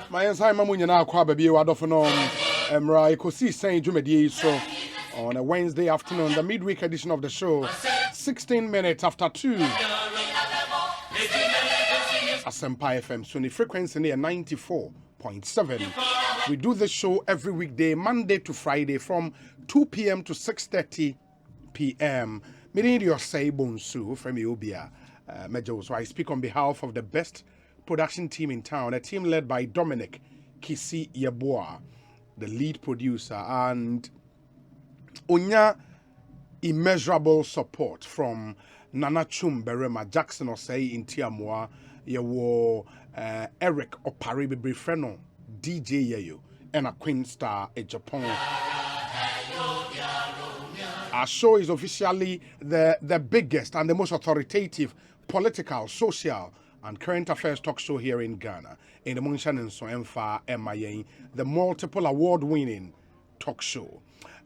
My ensign Mamunya now kwa baby wadofono Ekosiisen Jumedi so on a Wednesday afternoon, the midweek edition of the show, 16 minutes after 2. Assin FM, Sunny frequency near 94.7. We do this show every weekday, Monday to Friday, from 2 p.m. to 6:30 p.m. Meaning your say bonsu from Ubia Mejo. So I speak on behalf of the best production team in town, a team led by Dominic Kisi Yeboah, the lead producer, and Onya immeasurable support from Nana Chum Berema Jackson Osei in Tiamwa, Yewo Eric Opari Bibrifreno, DJ Yeyo, and a Queen Star in Japan. Our show is officially the biggest and the most authoritative political, social, and current affairs talk show here in Ghana. In the Munshan and Soemfa MIA, the multiple award-winning talk show.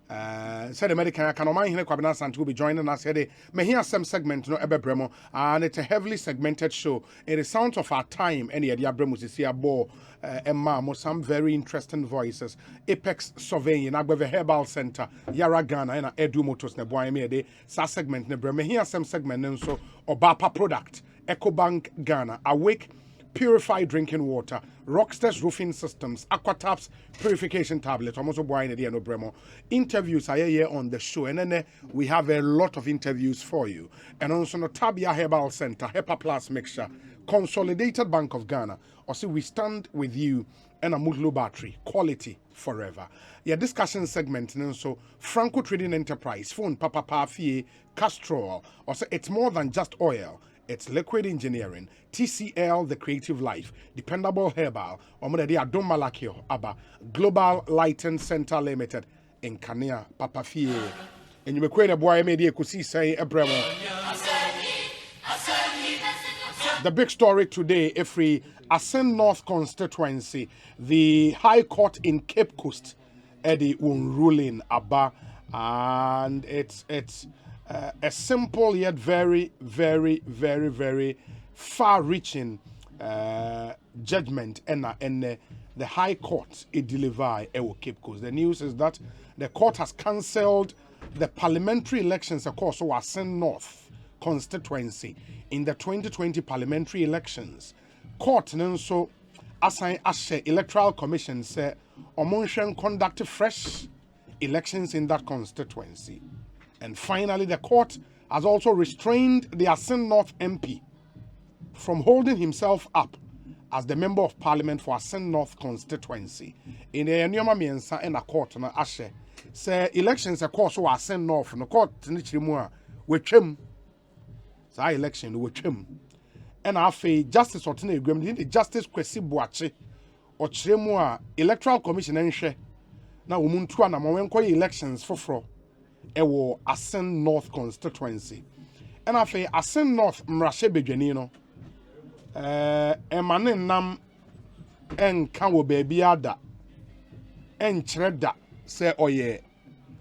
Said American Kanomai Hine Kwabena Sant will be joining us here. May hear some segment no Ebebremo, and it's a heavily segmented show. It is sounds of our time. Any idea Bremus is here bo Emma some very interesting voices. Apex Surveying in Agbeve Herbal Center, Yara Ghana, and Edu Motors ne boy me de sa segment ne bre. May hear some segment and so Obapa product, EcoBank Ghana, Awake purified drinking water, Rockstars roofing systems, Aquataps purification tablets, almost boy in the no bremo. Interviews are here on the show, and then we have a lot of interviews for you. And also no Tabia Herbal Center, Hepa Plus mixture, Consolidated Bank of Ghana. Or see we stand with you and a Mutlu battery, quality forever. Yeah, discussion segment and so Franco Trading Enterprise, phone Papa Pafie, Castrol, or say it's more than just oil. It's liquid engineering, TCL, the creative life, dependable herbal, Omodedi Adom Malakio, Abba, Global Lighting Center Limited, in Kania, Papa Fie. And you may boy made Ekosiisen Ebremo. The big story today, every Assin North constituency, the High Court in Cape Coast, Eddie won ruling Abba, and it's a simple yet very, very, very, very far-reaching judgment and the High Court it delivered Cape Coast. The news is that the court has cancelled the parliamentary elections, of course, so Assin North constituency in the 2020 parliamentary elections. Court also assign Ashe Electoral Commission say Omonsheng conduct fresh elections in that constituency. And finally, the court has also restrained the Assin North MP from holding himself up as the member of parliament for Assin North constituency. In the Nyoma Miensa and a court na Ashe say elections of course were Assin North no court ni chirimua we twem. Sa election we twem. And afi justice otene egwem the justice Kwesi Boache o chirimua electoral commission enhwe na omuntu ana mo wenko elections foforo ewo Assin North constituency. And afi Assin North mrashe bedwani no emane nam enka wo baby ada enkyereda say oye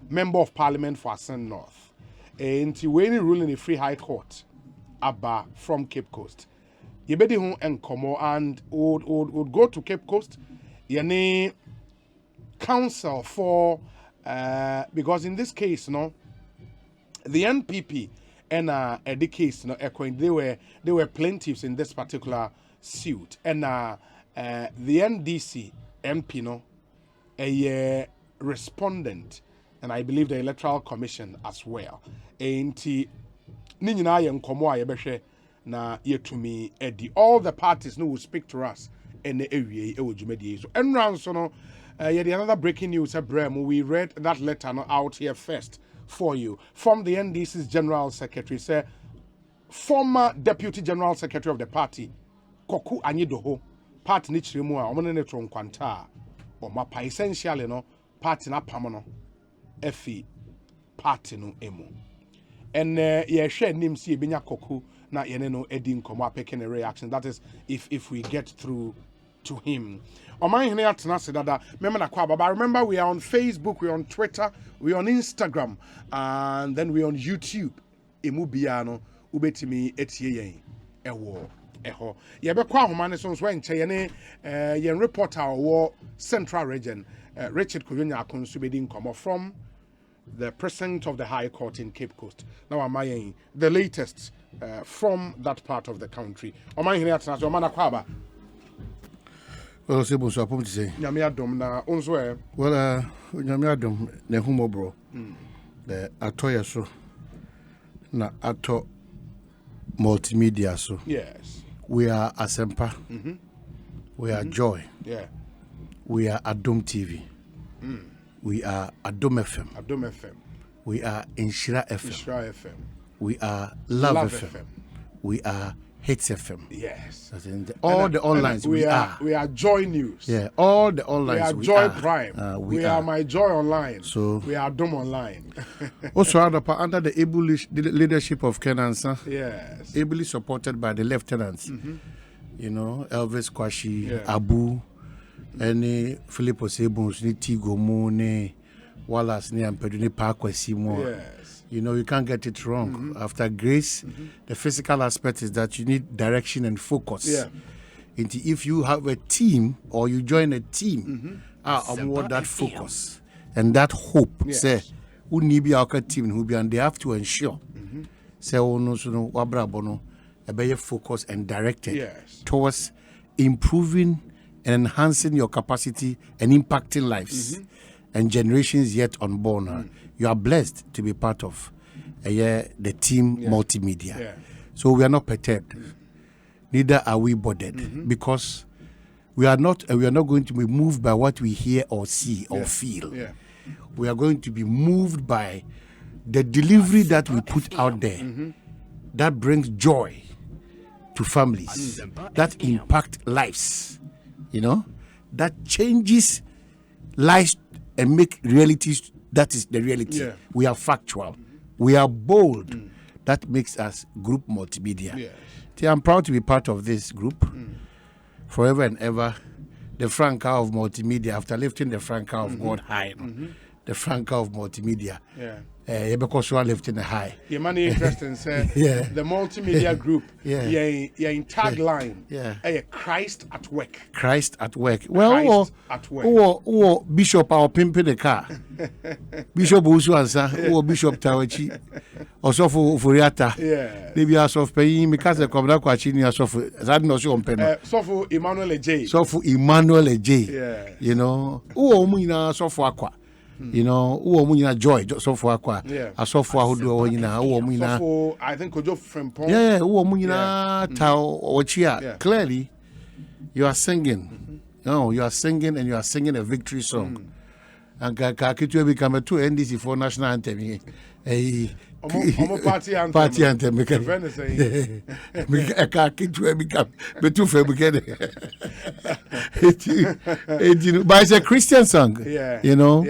member of parliament for Assin North. Enti we ni ruling the free high court Abba from Cape Coast. Yebedi hu enkomo and would go to Cape Coast yene council for because in this case no the NPP and the case no they were plaintiffs in this particular suit and the NDC MP no a respondent and I believe the Electoral Commission as well. Enti ni nyina ye nkomo a yebehwe na yetumi edi all the parties no will speak to us in the area e wodwumadi so enran so no yet another breaking news we read that letter no out here first for you from the NDC's General Secretary, say former Deputy General Secretary of the party, Koku Anyidoho, party ni chirimua, omone ne tronkwanta, o mapa essentially no party na pamono, efi party no emu. And ye share nim si binya Koku na yene no edin komo apeke a reaction. That is if we get through to him. Remember we are on Facebook, we're on Twitter, we're on Instagram, and then we're on YouTube. Emubiano ubetimi etiye ewo eho ye be kwa homa ne so enche ye ne ye reporter wo Central Region Richard Kojonya Akonsu bedi nkomo from the President of the High Court in Cape Coast. Now am I the latest from that part of the country. Am I here at Omana Kwaba? Well, so to say. Nyamiadom na onzo Well, Nyamiadom ne humo bro. The atoya so na ato multimedia so. Yes. We are Asempa. We are Joy. Yeah. We are Adom TV. We are Adom FM. Adom FM. We are Inshira FM. Inshira FM. We are Love FM. We are Hits FM. Yes. All the online we are Joy News. Yeah, all the online we are Joy Prime. We are My Joy Online. So we are Dom Online. Also under the able leadership of Ken Ansa. Yes. Ably supported by the lieutenants. You know, Elvis Kwashi, Abu, any Philip Osebons, ni Tigo Mone, Wallace, ni Ampeduni Parkwesimo. Yes. You know, you can't get it wrong. After grace, the physical aspect is that you need direction and focus. Yeah. If you have a team or you join a team, want that focus and that hope. Yes. Say, who need be our team who be, and they have to ensure. Say, oh no, so no, wabrabono, a better focus and directed towards improving and enhancing your capacity and impacting lives and generations yet unborn. You are blessed to be part of the team multimedia. Yeah. So we are not perturbed. Neither are we bothered because we are not going to be moved by what we hear or see or feel. Yeah. We are going to be moved by the delivery that we put out there that brings joy to families, that impact lives, you know, that changes lives and make realities. That is the reality. Yeah. We are factual. We are bold. That makes us group multimedia. Yes. See, I'm proud to be part of this group forever and ever. The Franca of multimedia, after lifting the Franca of God high, the Franca of multimedia. Because we are lifting the high. Your money interesting, sir. The multimedia group. You're in tagline. Christ at work. Christ at work. Well, Christ at work. Bishop our pimping the car. Bishop also answer. Bishop Tawachi. Also for Furiata. Maybe as of paying because the commander Quachini as of that no show on pen. So for Emmanuel J. So for Emmanuel J. You know, Muna so for Aqua. You know, munyina joy so for aqua. So for who do munyina munyina. So I think Kojo Frempong. Munyina tao ochia. Clearly, you are singing. No, you are singing and you are singing a victory song. And Kakitu become a 2 NDC for national anthem. Party anthem. Party anthem. But it's a Christian song. You know.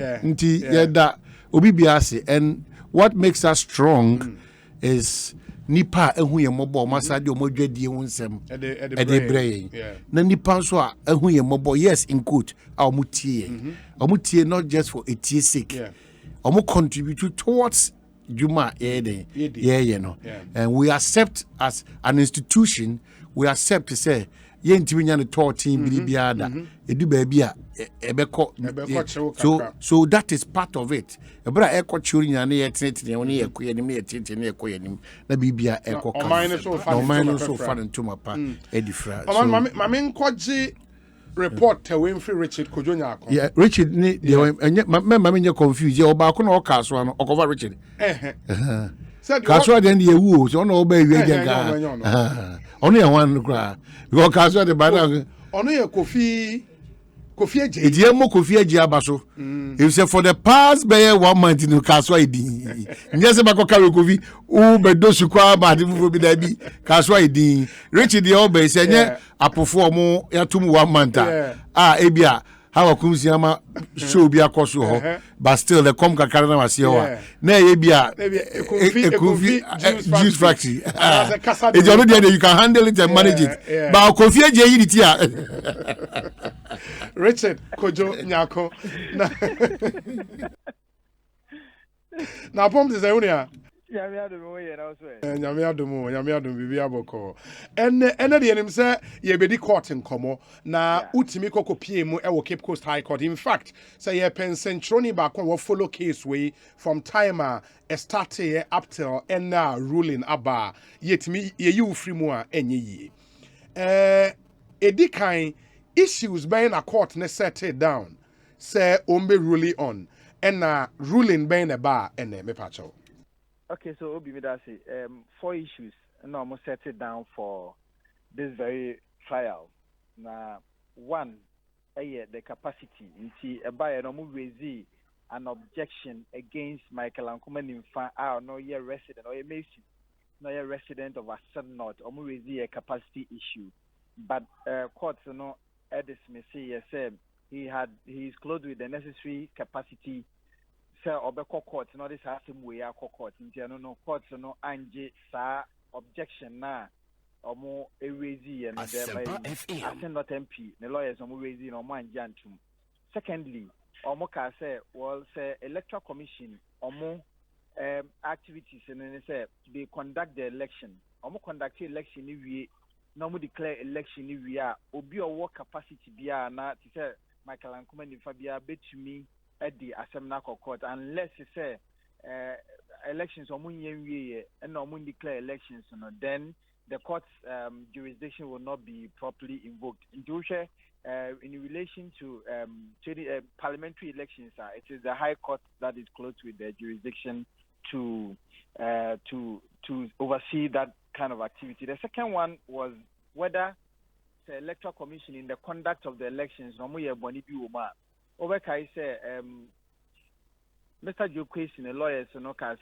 And what makes us strong is nipa ehu ye mobo masade omodwa die wonsem ede brain na nipa so a ehu ye mobo yes in quote a omutie not just for etie sake omo contribute towards Juma and we accept as an institution, we accept to say yentiminya the tour team biada edu baby a so that is part of it. Ebra eko chunya na yetete woni ekoye ni yetete na ekoye ni na bibia eko ka no mine so far into mapa edifra so mama nkwaji report Winfrey Richard Kojonya Akon. Yeah, Richard ni mama me confused. You ba ko na o ka so no o cover Richard. Ka so dey dey wu so na o ba wi ga. Ono ye wan kra. Because ka so dey ba na ono ye Kofi Eji. Eji mo Kofi Eji abaso. If say for the past be 1 month in ka so idi. Nye se ba ko carry Kofi o be do su kwa ba de fu bi da bi. Ka so idi. Richard dey o be say nye apofo mo yatum 1 month ebia how akumsiama show bi akoso ho but still the come kakara na wase ho na ebia Kofi juice factory it's already there you can handle it and manage it but Kofi Eji yi ti Richard Kojo Nyako na pom de zeunia nyame adom bibi abɔkɔ ɛnɛ deɛ nim sɛ yɛbɛdi court nkɔmmɔ na wotumi kɔkɔpie mu ɛwɔ Cape Coast High Court. In fact sɛ yɛpɛ nsɛnkyerɛni baako a wɔfollow case wei from time a ɛstarteɛ up till ɛna ruling aba yɛtumi yɛyi wo firi mu a ɛnyɛ yie. Ɛdi kan issues bɛyɛ na court ne set it down sɛ ɔmbɛ ruling on ɛna ruling bɛyɛ na ba a ɛnɛ mepakyɛw. Okay, so Obi Midasi, 4 issues and almost set it down for this very trial. Now, one, the capacity. You see, a buyer no raise an objection against Michael Ankuman in fact, no year resident or a Mason, no year resident of Assin North, or raise a capacity issue. But courts, dismiss he's clothed with the necessary capacity. Sir, Obeko court, this same way court. No court, no anji sa objection na. Omo erezi and Assin not MP. The lawyers omo erezi no man jantum. Secondly, omo ka say, well, say electoral commission omo activities and then say they conduct the election. Omo conduct the election if we no declare election if we are obi or work capacity biya na to say Michael Ankuman if Fabia bet to me. At the Assembly Court, unless you say elections or and no declare elections, then the court's jurisdiction will not be properly invoked. In relation to parliamentary elections, it is the High Court that is close with the jurisdiction to oversee that kind of activity. The second one was whether the Electoral Commission in the conduct of the elections, Overkai say, Mr. Joe Quason, the lawyers,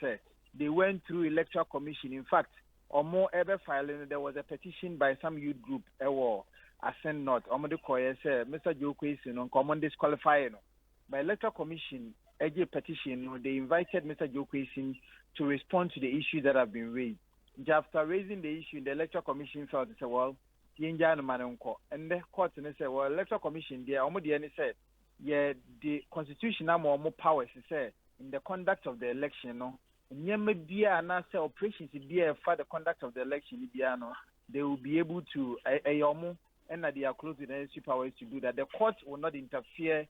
say they went through electoral commission. In fact, or more ever filing, there was a petition by some youth group, Assin North, say Mr. Joe Quason on common disqualifying. By electoral commission, a petition, they invited Mr. Joe Quason to respond to the issues that have been raised. After raising the issue, the electoral commission felt, say, well, and the court said, well, electoral commission, they said, yeah, the constitution have more powers to say in the conduct of the election. No, operations for the conduct of the election. They will be able to and they are close to the necessary powers to do that. The court will not interfere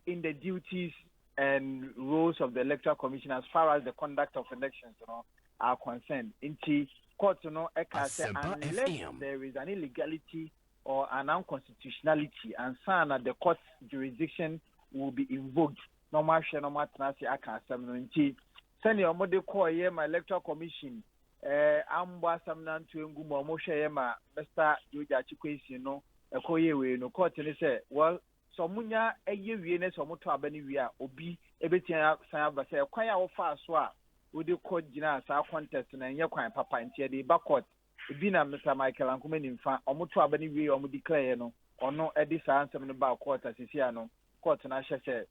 in the duties and roles of the electoral commission as far as the conduct of elections are concerned. In the court, unless there is an illegality or an unconstitutionality, and son at the court's jurisdiction will be invoked. No matter I can't say. Send your mother call my electoral commission. Amba Samnan to Ngumo Moshe Mr. Joja Chikwesi, a coye no court and say, well, so Munya a year vienna or motor Benivia, Obi, everything outside but say, quite our fast swap. Would you call Gina, our contest and your crime, Papa, and Tier the backward? Bina Mr. Michael Ankuman in fact, or much abany way or declare or no Eddie answer about quarters is here no court and I say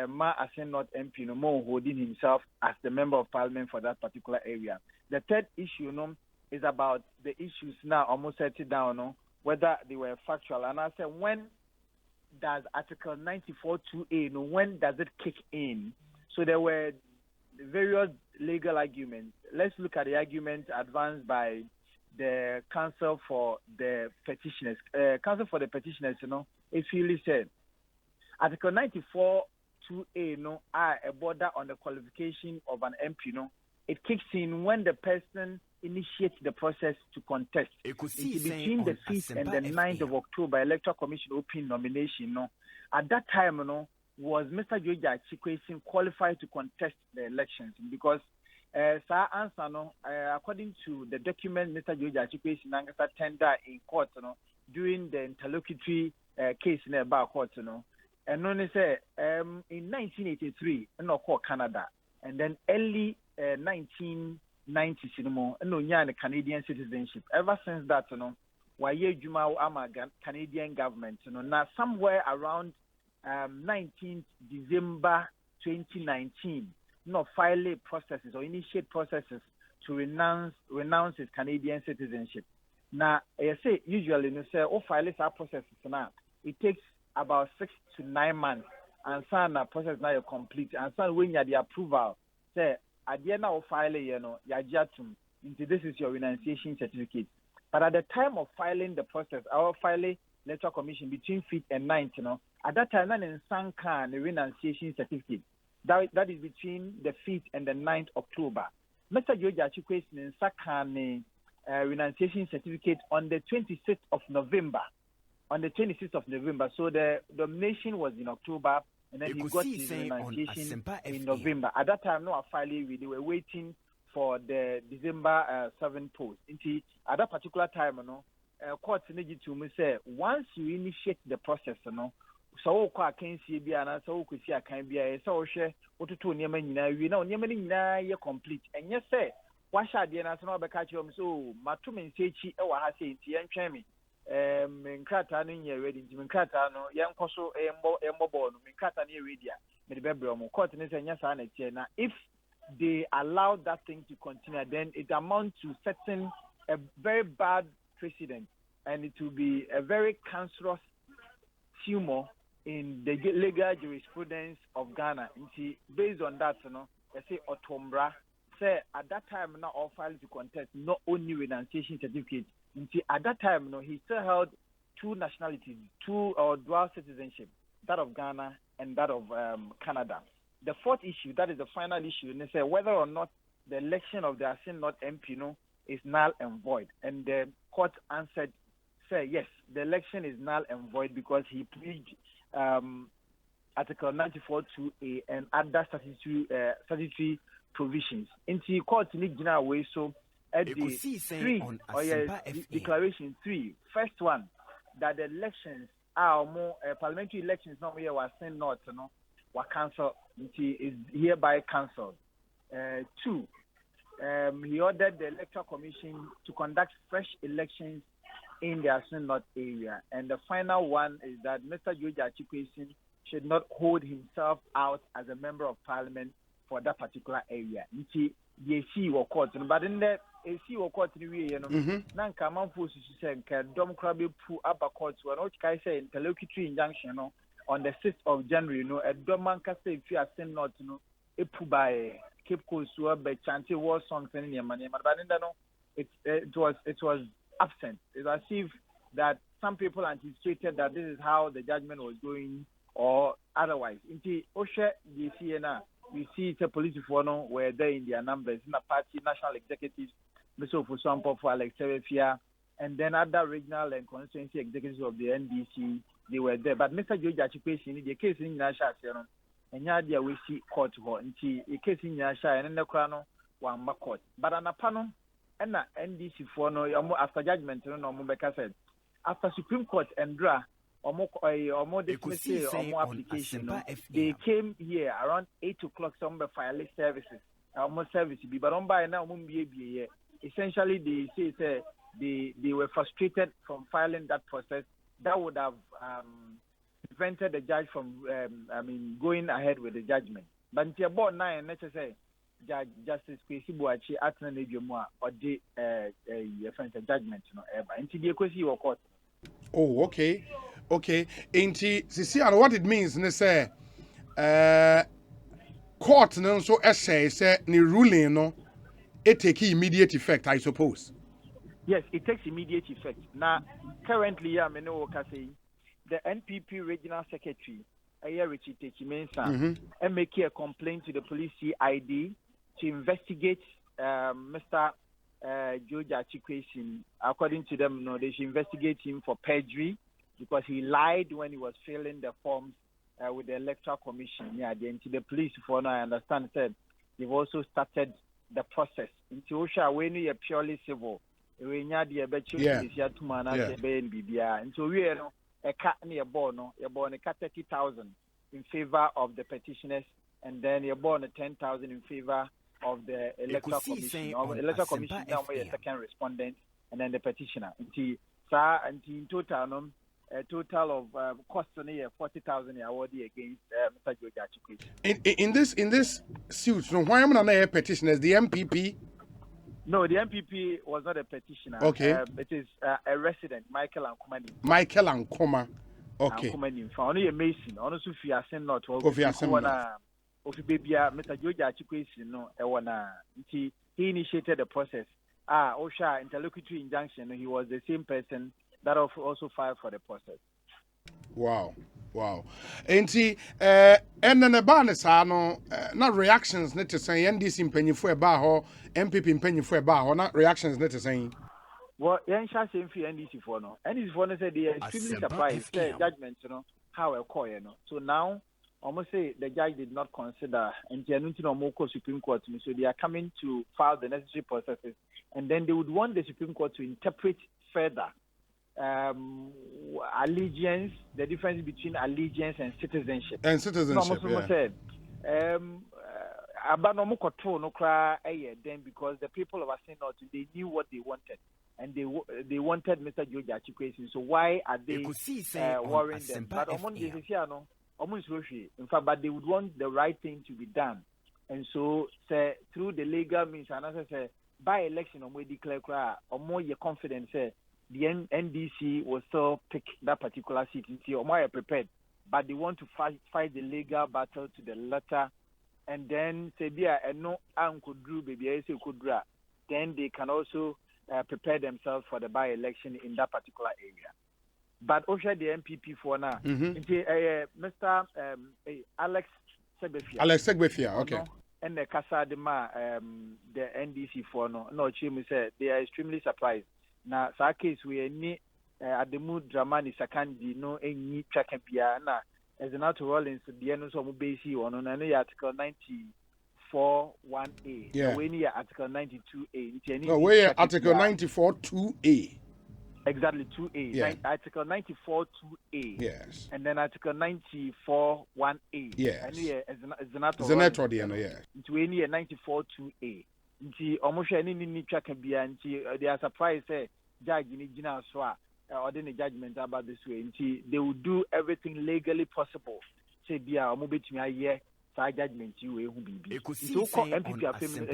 Ma Assin not MP no more holding himself as the member of parliament for that particular area. The third issue is about the issues now almost set it down whether they were factual, and I said when does Article 94(2)(a) when does it kick in? So there were various legal arguments. Let's look at the arguments advanced by the counsel for the petitioners. Counsel for the petitioners, if you said Article 94(2)(a) a border on the qualification of an MP, it kicks in when the person initiates the process to contest. Between the 5th and the 9th of October, Electoral Commission open nomination, at that time, was Mr. Joja Chikwesi qualified to contest the elections? Because according to the document Mr. Joja Chikwesi Nangasa tender in court, during the interlocutory case in about court, and only say in 1983, called Canada, and then early 1990s, and Canadian citizenship. Ever since that, Juma Canadian government, now somewhere around 19th December 2019. File processes or initiate processes to renounce his Canadian citizenship. Now, I say usually, file our processes now. It takes about 6 to 9 months, and some process now complete, and some when you have the approval, say idea now file yajatum into this is your renunciation certificate. But at the time of filing the process, our filing electoral commission between 5th and 9th, at that time, in Sankan, the renunciation certificate. That is between the 5th and the 9th October. Mr. George Achikwe in Sankan renunciation certificate on the 26th of November. On the 26th of November. So the nomination was in October, and then he got his renunciation in November. At that time, no filing, they were waiting for the December 7th post. At that particular time, court needed to say once you initiate the process, so I can see and so could see I can be a so share what to Yemen complete. And yes, sir, what shall the national catch you so Matumin Sechi or has said, Tian Minkata in your ready, Minkata, no, young Coso, Mobile, Minkata near Radia, Medibebro, court and yes, and if they allow that thing to continue, then it amounts to setting a very bad precedent, and it will be a very cancerous tumor in the legal jurisprudence of Ghana. And see, based on that, they say Otombra say at that time now all filed to contest not only renunciation certificate. And see, at that time, he still held two nationalities, two dual citizenship, that of Ghana and that of Canada. The fourth issue, that is the final issue, and they say whether or not the election of the Assin not MP is null and void. And the court answered, say yes, the election is null and void because he pleaded Article 94(2)(a) and other statutory provisions. In the court, way so at the declaration 3, first one that the elections are more parliamentary elections not here was sent not were cancelled. Is hereby cancelled. 2. He ordered the Electoral Commission to conduct fresh elections in the Assin North area. And the final one is that Mr. George Achikwe should not hold himself out as a member of parliament for that particular area. The AC or court, but in the AC or court, Nanka Manfus said, Dom Krabi Pu Abba courts were not say interlocutory injunction on the 6th of January, a Domanka say if you are sent not a Pubai, Cape Coast, by chanting war songs in your money, but it was absent. It's as if that some people anticipated that this is how the judgment was going or otherwise. In the OSHA, we see the police were there in their numbers in the party, national executives, Mr. Fusampo for Alex Serefia, and then other regional and constituency executives of the NDC, they were there. But Mr. George Achikwe in the case in Nasha, and Yadia we see court for in the case in Nasha and the Crown, one court. But on a panel, and the NDC for after judgment, Mubeka said, after Supreme Court and DRA, or more dismissal or more application, they came here around 8 o'clock, some file services, almost service, but on by now, essentially they say they were frustrated from filing that process. That would have prevented the judge from, going ahead with the judgment. But until about 9, let's say, Justice Kwesi Boachi Atna Nebiomoa or the judgment, until the Ekosiisen or court. Oh, okay. See, and what it means, they say, court, so essay, say, ni ruling, no, it take immediate effect, I suppose. Yes, it takes immediate effect. Now, currently, the NPP Regional Secretary, Richard Techimensa, and make a complaint to the police CID to investigate Mr. George Achikwe. According to them, they should investigate him for perjury because he lied when he was filling the forms with the Electoral Commission. Yeah, the police, for now, I understand, said they've also started the process. Into Osha, when you are purely civil. We need the and so we are a cat near Bono, you're born a cat 30,000 in favor of the petitioners, and then you're born a 10,000 in favor of the Electoral Commission. Electoral Commission now a second respondent, and then the petitioner. And in total, a total of cost on 40,000 awarded against Mr. George Achikwe. In this suit, so why am I not a petitioners? The MPP. No, the MPP was not a petitioner. Okay. It is a resident, Michael Ankomani. Michael Ankoma. Okay. Ankomani. Only a Mason. Honestly, if you are not, Ofibebia Mr. George Achikwesi no ewana he initiated the process. Osha interlocutory injunction, he was the same person that also filed for the process. Wow. Enti ene ne ba ne saa no na reactions ne te say NDC mpanyifo e ba ho MPP mpanyifo e ba ho na reactions ne te say. Well, Yansha same for NDC for no. NDC for no said they are extremely surprised the judgment, how a call, So now almost say the judge did not consider and Moko Supreme Court, so they are coming to file the necessary processes, and then they would want the Supreme Court to interpret further allegiance, the difference between allegiance and citizenship. And citizenship, yeah. Then because the people of Assin North, they knew what they wanted, and they wanted Mr. George Achikwesi. So why are they worrying them? But in fact, but they would want the right thing to be done, and so say through the legal means, and as I say, by election, we declare or more your confidence. The NDC will still pick that particular seat until more prepared, but they want to fight the legal battle to the letter, and then say and no could do baby I say could draw. Then they can also prepare themselves for the by-election in that particular area. But also the MPP for now, Mr. Alex Segbefia, okay. And the Casa de Ma, the NDC for no, Chim said they are extremely surprised. Now, sa case we any at the mood Dramani Sakandi no any track and piana as an out Rollins the end of BC on any article 94(1)A. Yeah. We need article 92(A). No, we article 94(2)A. Exactly 2(A). Yeah. Article 94(2)A. Yes. And then article 94(1)A. Yes. And yeah, as an out Zeneto the yeah. Into any 94(2)A. Nti almost any track and bia nti they are surprised say judge ni gina so or the judgment about this way nti they will do everything legally possible say bia omo betumi aye sa judgment you e hu bibi so MPP afem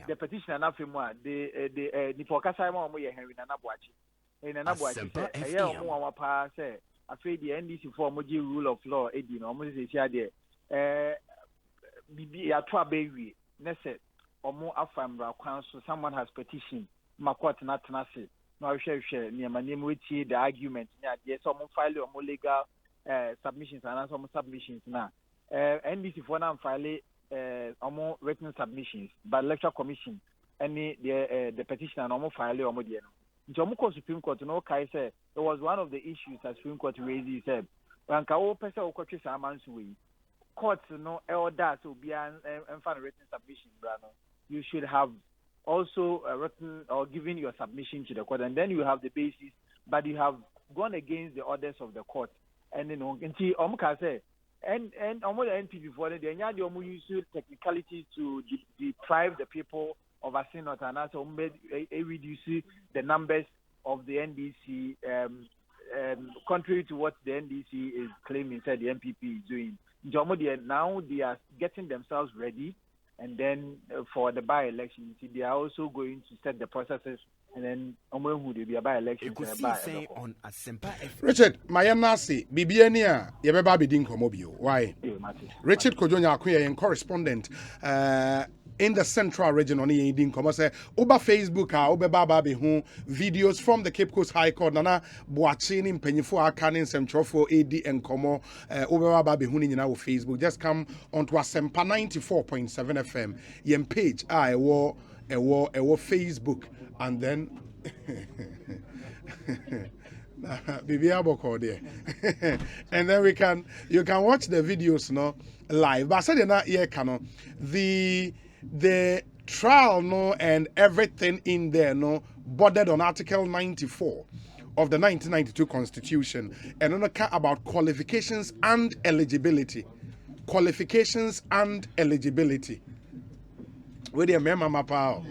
the petition na afem a the ni for kasa ma omo ye Henry na Naboachi say eye omo wa pa say afei the NDC for omo gi rule of law edi na omo say sia de bibi ya to abewi na say omo afamra kwan so someone has petitioned ma court na tenase na hwehwehwe niam wetie the argument nya de so omo file omo legal submissions and some submissions na NDC for na file omo written submissions but electoral commission any the petitioner na omo file omo de no nti omo ko Supreme Court no kai say it was one of the issues that Supreme Court raised. He said ranka wo pese wo kwetwe sa amanso we court no order so be an written submission brano. You should have also written or given your submission to the court, and then you have the basis, but you have gone against the orders of the court. And then, say, and almost the NPP for the use technicalities to deprive the people of Assin North and also reduce the numbers of the NDC, contrary to what the NDC is claiming, said the MPP is doing. Now they are getting themselves ready. And then for the by-election, they are also going to set the processes, and then who will be a by-election. Richard, my nasi, Bibiania, Yabeba Bidin Komobio. Why? Richard Kojonya Akuya, correspondent in the central region on the Indin Komose, Oba Facebook, Oba Babi, who videos from the Cape Coast High Court, Nana Boachini, Penifo, Canin, Semtrofo, AD, and Como, Oba Babi, who in our Facebook. Just come onto a Sempa 94.7 FM, Yen page, I wore Facebook, and then. And then you can watch the videos no live. But I said na here can the trial no and everything in there no bordered on Article 94 of the 1992 Constitution and on about qualifications and eligibility. Qualifications and eligibility. Where the mama pao.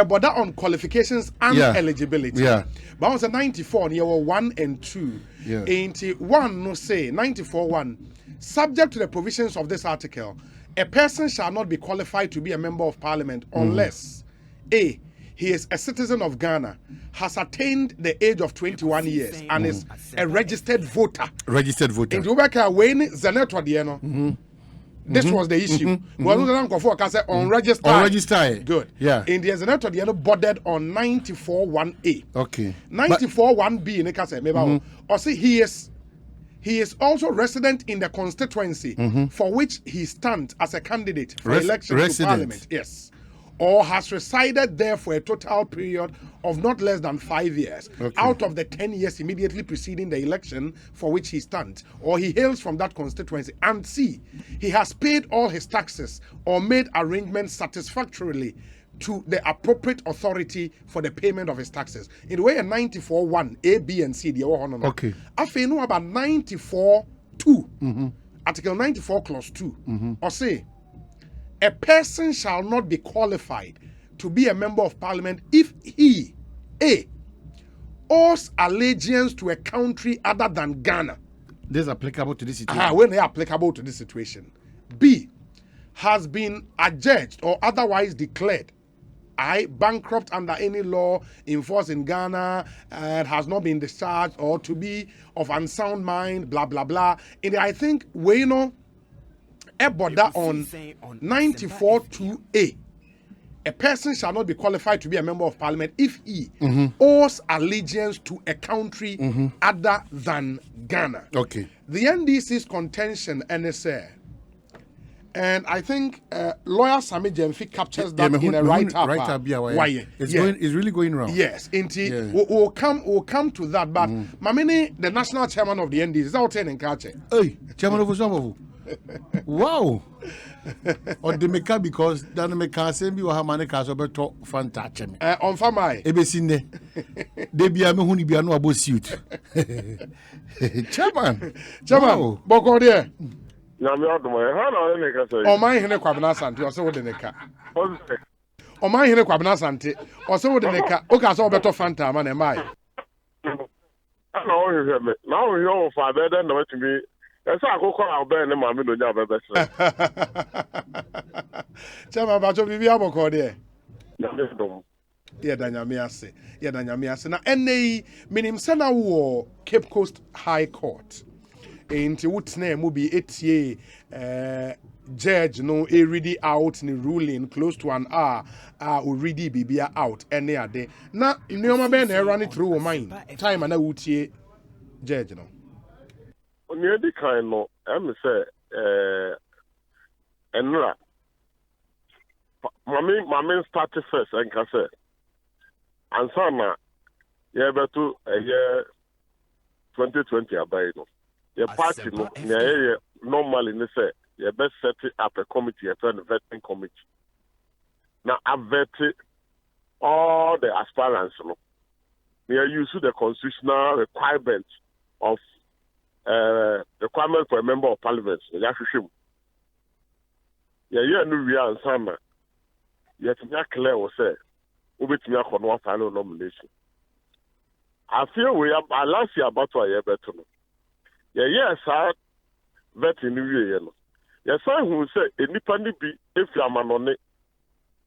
But on qualifications and eligibility. Yeah. But on the 94, you were 1 and 2. Yeah. 81 no say 94:1. Subject to the provisions of this article, a person shall not be qualified to be a member of parliament unless A. he is a citizen of Ghana, has attained the age of 21 years, and is a registered voter. Registered voter. In Rebecca Wayne Zeneto Dieno. This was the issue. Unregistered. Unregistered. Good. Yeah. In the Zeneto Dieno boarded on 94-1A. Okay. 94-1B in the or see he is also resident in the constituency for which he stands as a candidate for election to Parliament. Yes. Or has resided there for a total period of not less than 5 years out of the 10 years immediately preceding the election for which he stands, or he hails from that constituency. And C, he has paid all his taxes or made arrangements satisfactorily to the appropriate authority for the payment of his taxes. In the way a 94-1, A, B, and C, okay. I feel about 94-2, Article 94, Clause 2, or say, a person shall not be qualified to be a member of parliament if he, A, owes allegiance to a country other than Ghana. This is applicable to this situation. When they are applicable to this situation. B, has been adjudged or otherwise declared bankrupt under any law in force in Ghana and has not been discharged, or to be of unsound mind, blah, blah, blah. And I think, a border on 94-2A. A person shall not be qualified to be a member of parliament if he owes allegiance to a country other than Ghana. Okay. The NDC's contention, NSA, and I think lawyer Sami Jemfi captures that in a write-up. It's really going wrong. Yes, we'll come to that. But Mamini, the national chairman of the NDC, is out in Kache. Hey, chairman of Usamu. Wow. Or the meka because dan meka say bi wa ha mane ka so beto fanta cheme. On famai. Ebesine. De bia me huni bia no abo suit. Chairman. Boko there. Na me odomo e ha na ne ka say. O man hene kwabena sante o se wo de ne ka. O man hene kwabena sante o se wo de ne ka. O ka so beto fanta ma na mai. Na o hwe me. Na o hwe o fa be den na matumi. Esa akoko abe ne ma me do nya bebe se. Chama ba cho bibi aboko there. Na me dom. Yeah, danyame ase. Na NAE minim se na wo Cape Coast High Court. Enti wutne mu bi etie judge no ready out ni ruling close to an hour already bibia out any ade. Na nneoma be na run through wo mind. Time na wutie judge no. Onye di kan no em say enra mami start first and can say ansana ye beto 2020 abai no ye party no ye normally ne say ye best set up a committee, a vetting committee. Now I vetted all the aspirants no. We are using the constitutional requirements of requirement for a member of parliament. Yeah, no we are ansana. Yet me clear was say ubit me akon final nomination. I feel we are last year about a year better. Yeah, sir. Vetting new year. Yes, I who say any be if you are manone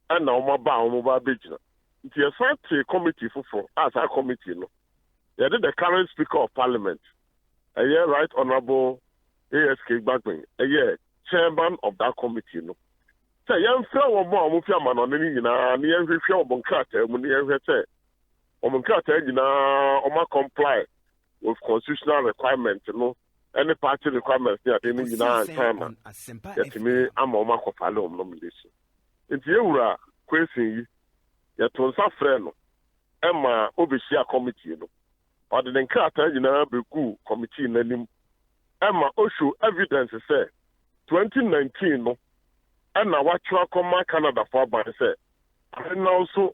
and now my ba bejina. Yes, I committee for as a committee no. Yeah, the current speaker of parliament. A year right honorable ASK Bagwing. A year chairman of that committee no. Say young fellow more mufia manone na near review of Boncata when you say Omonkata na comply with constitutional requirements no. Any party requirements there, they need now time. Yet me, I'm a mark of alone nomination. In the Eura, question yet on some friend, Emma Obisia committee, or the Nkata, be good committee in any Emma Osho evidence say 2019, no, and now what you come Canada for by say, and also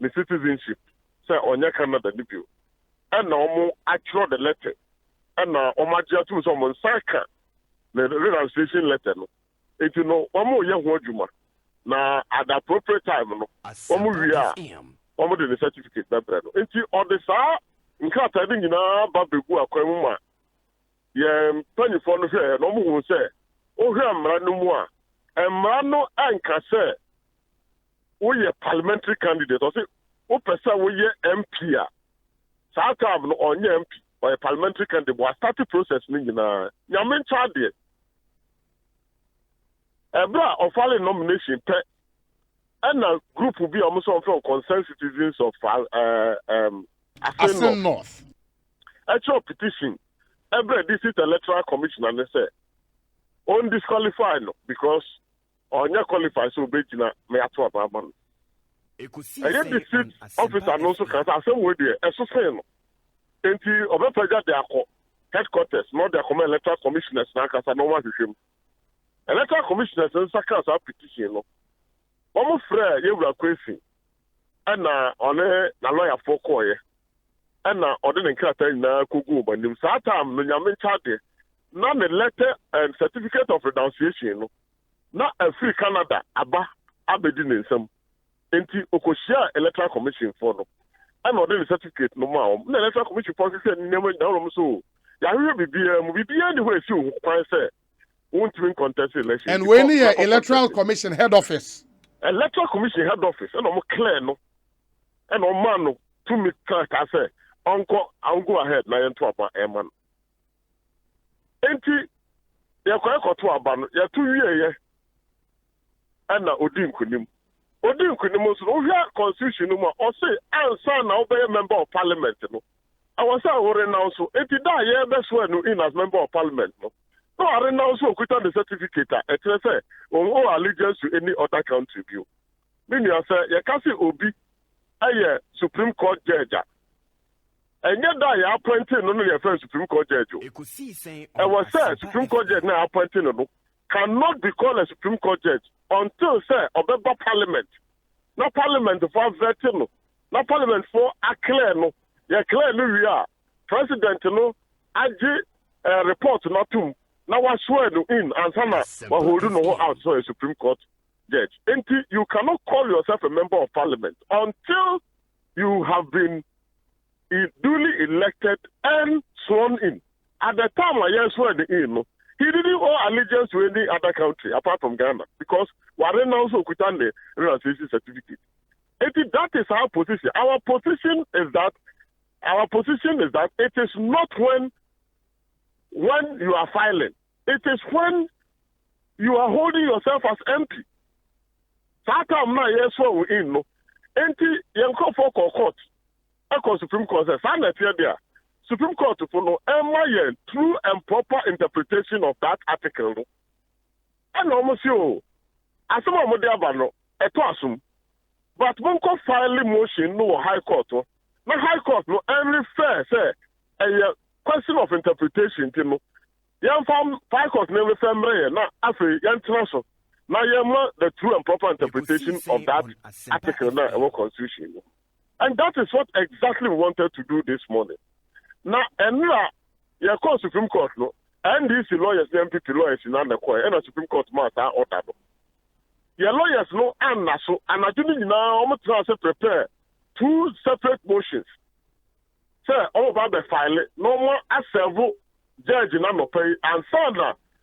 the citizenship, say on your Canada debut, and now more actual the letter. And Omadia to someone Saka, the renunciation letter. It you know, one more young Wajuma. Now, at the appropriate time, no, one more we are, one more the certificate that bread. And you on the Sa, in Catading in our Babu Aquamuma. Yeah, 24 no fair, no more say, oh, here, no more. And Mano Anka say, we are parliamentary candidate, or say, Opesa woye MP a. Saa time no onye MP or a parliamentary candidate was starting process ni nyina. Nyamen chade. Ebra of filing nomination pe and a group will be almost from concerned citizens of Assin North. Actual petition. Every district electoral commission and they say on disqualified because on your qualified so big na me ato ababan. And the district officer also can say some way there. So say no. Enti obepaja de akọ headquarters not the common electoral commissioners na kasa no one hwehwem. Electoral commissioners nsa ka sa petition no. Omo frɛ yewura kwesi ana one na lawyer for koye ana ode ne nkrata nyina kogu obanim saa time no nyame chade na ne letter and certificate of renunciation no na free Canada aba abedi ne nsam enti okohia electoral commission for no ana ode ne certificate no ma na electoral commission for say nyama nyawro so ya hwe bibia ni ho esi ho kwan say won't win contest election and when the electoral commission head office Electoral Commission head office and I'm clear no and on man no to me clear I say uncle I'll go ahead na yen to aba man enti ya kwa to aba no ya to wie ye and na odin kunim so no hia constitution no ma o say answer na obey member of parliament no I was say ore now so enti da ye be so no in as member of parliament no. No, I now so quit the certificate. It say on all allegiance to any other country view. Meaning, I say, you can see Obi, a Supreme Court judge. And yet, I appointed no first Supreme Court judge. Ekosiisen. I was said Supreme Court judge now appointed no cannot be called a Supreme Court judge until say Obeba Parliament. No Parliament for vetting no, no Parliament for a clear no. You clear no we are President no. Aji report not to. Now I swear to in and some hold no outside a Supreme Court judge. Until you cannot call yourself a member of parliament until you have been duly elected and sworn in. At the time I swear the in, he didn't owe allegiance to any other country apart from Ghana because we are now also quit on the renunciation certificate. That is our position. Our position is that it is not when you are filing. It is when you are holding yourself as MP. Satam na yes we in no. Enti yenko for court. Eko Supreme Court says there. Supreme Court for no true and proper interpretation of that article no. And almost you asoma mo dey aba no eto asum. But monko file motion no high court no. Na high court no every fair say a question of interpretation no. Yan fam high court never family na afi yan transfer. Now the true and proper interpretation of that article na our constitution. And that is what exactly we wanted to do this morning. Now and your Supreme Court no and these lawyers, the MPP lawyers in the court and the Supreme Court matter order. Your lawyers no and so and I didn't now almost prepare two separate motions. Sir, all about the file no more as several judge na no pay and son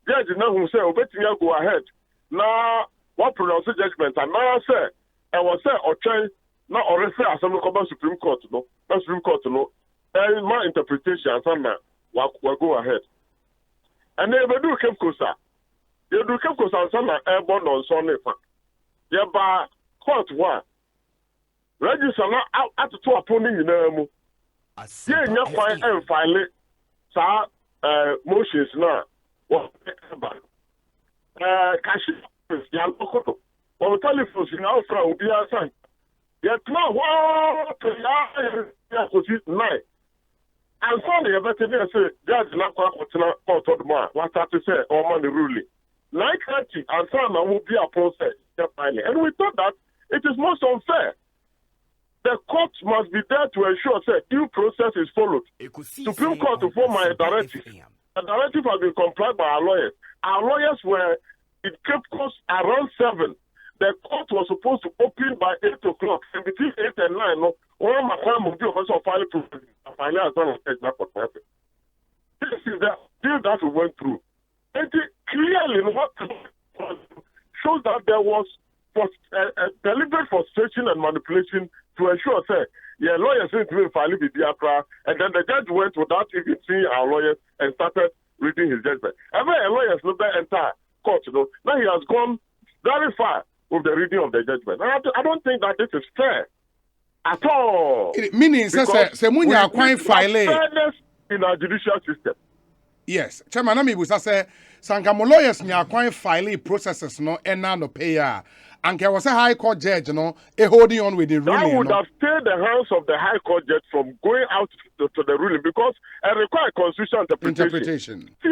judge na who say obetimi go ahead na what pronounce judgment and now say I was say okay na or refer assembly court Supreme Court no na Supreme Court no and my interpretation and son we go ahead and they do keep kosa you do keep kosa and son airborne on Sunday fa ya ba court wa register na atoto aponi nyina mu ye nya kwan en file sa motions now. What cash ya lokoto. O telephones now from Ubia San. Yet now what ya ko sit nine. And so the better say judge na kwa court of man. What have to say or man the ruling. 9:30 and so now will be a process finally. And we thought that it is most unfair. The court must be there to ensure that due process is followed. Supreme Court to form a directive. The directive has been complied by our lawyers. Our lawyers were, it kept us around 7. The court was supposed to open by 8 o'clock. And between 8 and 9, no, all my time will be also filing to finally as well as that what happened. This is the deal that we went through. And it clearly what shows that there was deliberate frustration and manipulation to ensure say your lawyers need to file the Biafra, and then the judge went without even seeing our lawyers and started reading his judgment. Ever a lawyers no enter court, now he has gone very far with the reading of the judgment. I don't think that this is fair at all. Meaning, say munya quite file fairness in our judicial system. Yes, Chairman, I was say Sankamo lawyers nya quite file processes no no pay and there was a high court judge, holding on with the ruling. That would have stayed the hands of the high court judge from going out to the ruling because it requires constitutional interpretation. See,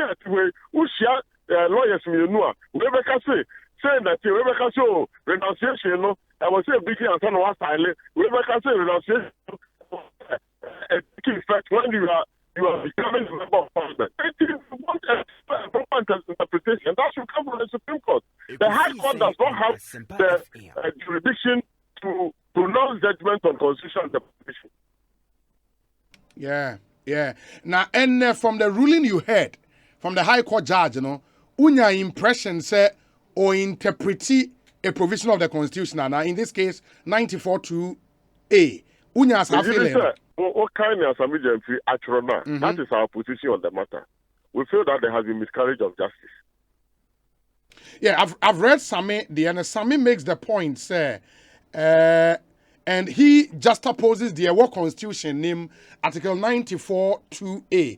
lawyers, Rebecca saying that Rebecca show renunciation, I was saying big and son was silent. Rebecca say renunciation effect when you are becoming a member of parliament. If you want a proper interpretation, that should come from the Supreme Court. The High Court does not have the jurisdiction to pronounce judgment on constitutional interpretation. Yeah. Now, and from the ruling you heard from the High Court judge, unya impression say or interpret a provision of the Constitution. Now, in this case, 94(2)A. Unya as what kind of that is our position on the matter. We feel that there has been miscarriage of justice. Yeah, I've read Sami, and Sami makes the point, sir, and he juxtaposes the Award Constitution name Article 94(2)A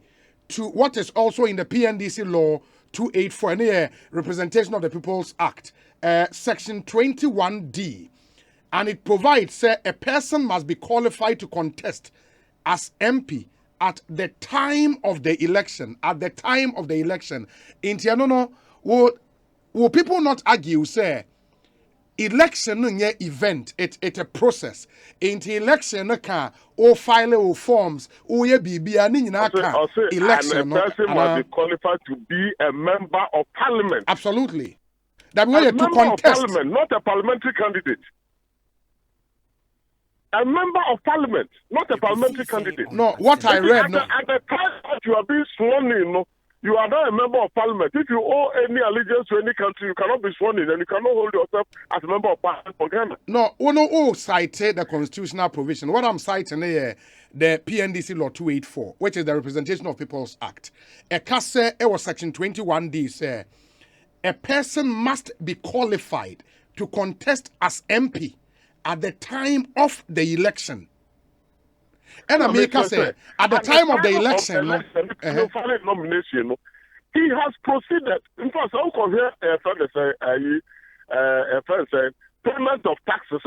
to what is also in the PNDC law 284 and Representation of the People's Act, Section 21D, and it provides a person must be qualified to contest as MP at the time of the election. At the time of the election, in Tianono, will people not argue, say, election no event, it's a process. In the election, can or file or forms or be election. And a person must be qualified to be a member of parliament. Absolutely. That way to contest. Of parliament, not a parliamentary candidate. A member of parliament, not a parliamentary candidate. No, what I read. At the time that you are being sworn in, you are not a member of parliament. If you owe any allegiance to any country, you cannot be sworn in and you cannot hold yourself as a member of parliament for Ghana. No, cited the constitutional provision. What I'm citing here, the PNDC Law 284, which is the Representation of People's Act. A case, it was Section 21D, say, a person must be qualified to contest as MP at the time of the election. And America said, at the time of the election, nomination, he has proceeded. In fact, some compare a friend said, payment of taxes.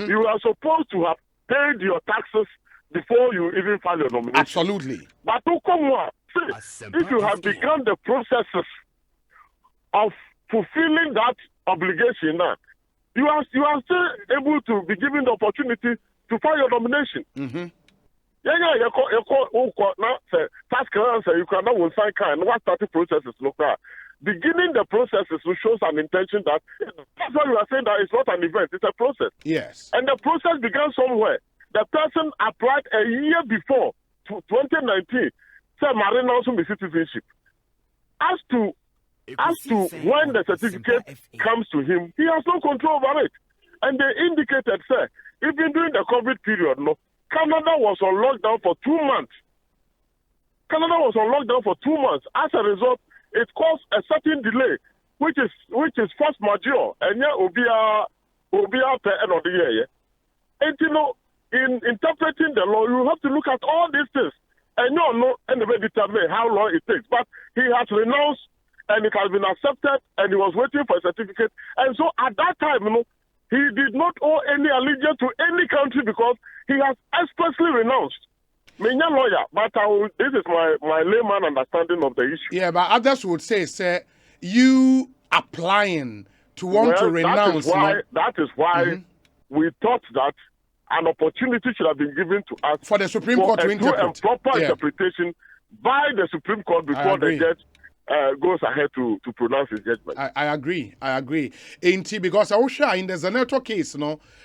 You are supposed to have paid your taxes before you even file your nomination. Absolutely. But if you have begun the processes of fulfilling that obligation now, you are still able to be given the opportunity to file your nomination. You cannot sign kind. What starting processes local? Beginning the processes shows an intention that that's why you are saying that it's not an event, it's a process. Yes. And the process began somewhere. The person applied a year before, 2019, said Marine also be citizenship. As to when the certificate comes to him, he has no control over it. And they indicated, sir, even during the COVID period, Canada was on lockdown for 2 months. As a result, it caused a certain delay, which is force majeure. And yeah, Obia end of the year. And in interpreting the law, you have to look at all these things. And anybody determine how long it takes. But he has renounced, and it has been accepted, and he was waiting for a certificate. And so at that time, he did not owe any allegiance to any country because he has expressly renounced. I'm a lawyer, but this is my layman understanding of the issue. Yeah, but others would say, you applying to want to renounce. That is why we thought that an opportunity should have been given to us for the Supreme Court to interpret. A proper interpretation by the Supreme Court before the judge goes ahead to pronounce his judgment. I agree. Because in the Zaneto case,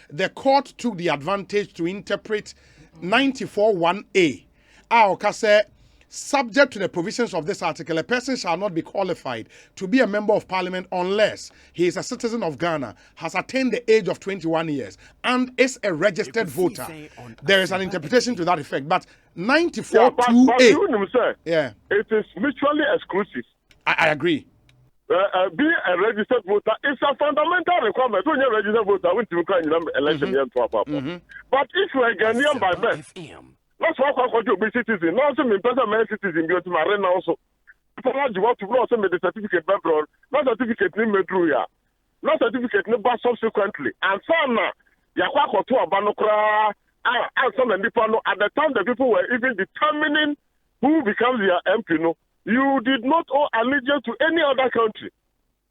the court took the advantage to interpret 94(1)A. subject to the provisions of this article, a person shall not be qualified to be a member of parliament unless he is a citizen of Ghana, has attained the age of 21 years, and is a registered voter. There is an interpretation to that effect, but 94 but 2A. you know, sir, Yeah, it is mutually exclusive. I agree. Being a registered voter is a fundamental requirement. When you're a registered voter, when you can election But if you are Ghanaian by birth, that's why I want you to be citizen. Now, some person my citizen go to my arena also. People you want to know some the certificate background, not certificate in Medruya, not certificate in back subsequently. And some Yakwako to Abanokra and some and people at the time the people were even determining who becomes their MP. No, you did not owe allegiance to any other country.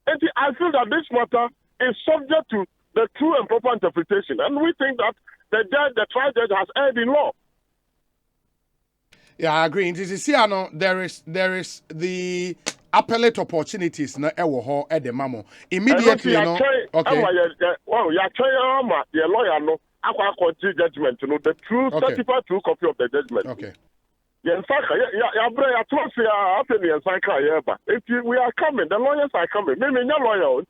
And I feel that this matter is subject to the true and proper interpretation. And we think that the trial judge has erred in law. Yeah, I agree. There is the appellate opportunities na ewo ho e de mamo. Immediately, okay. Well, you're trying your lawyer no akwa judgment, the true certified true copy of the judgment. Okay. We are coming. The lawyers are coming. Maybe no lawyer.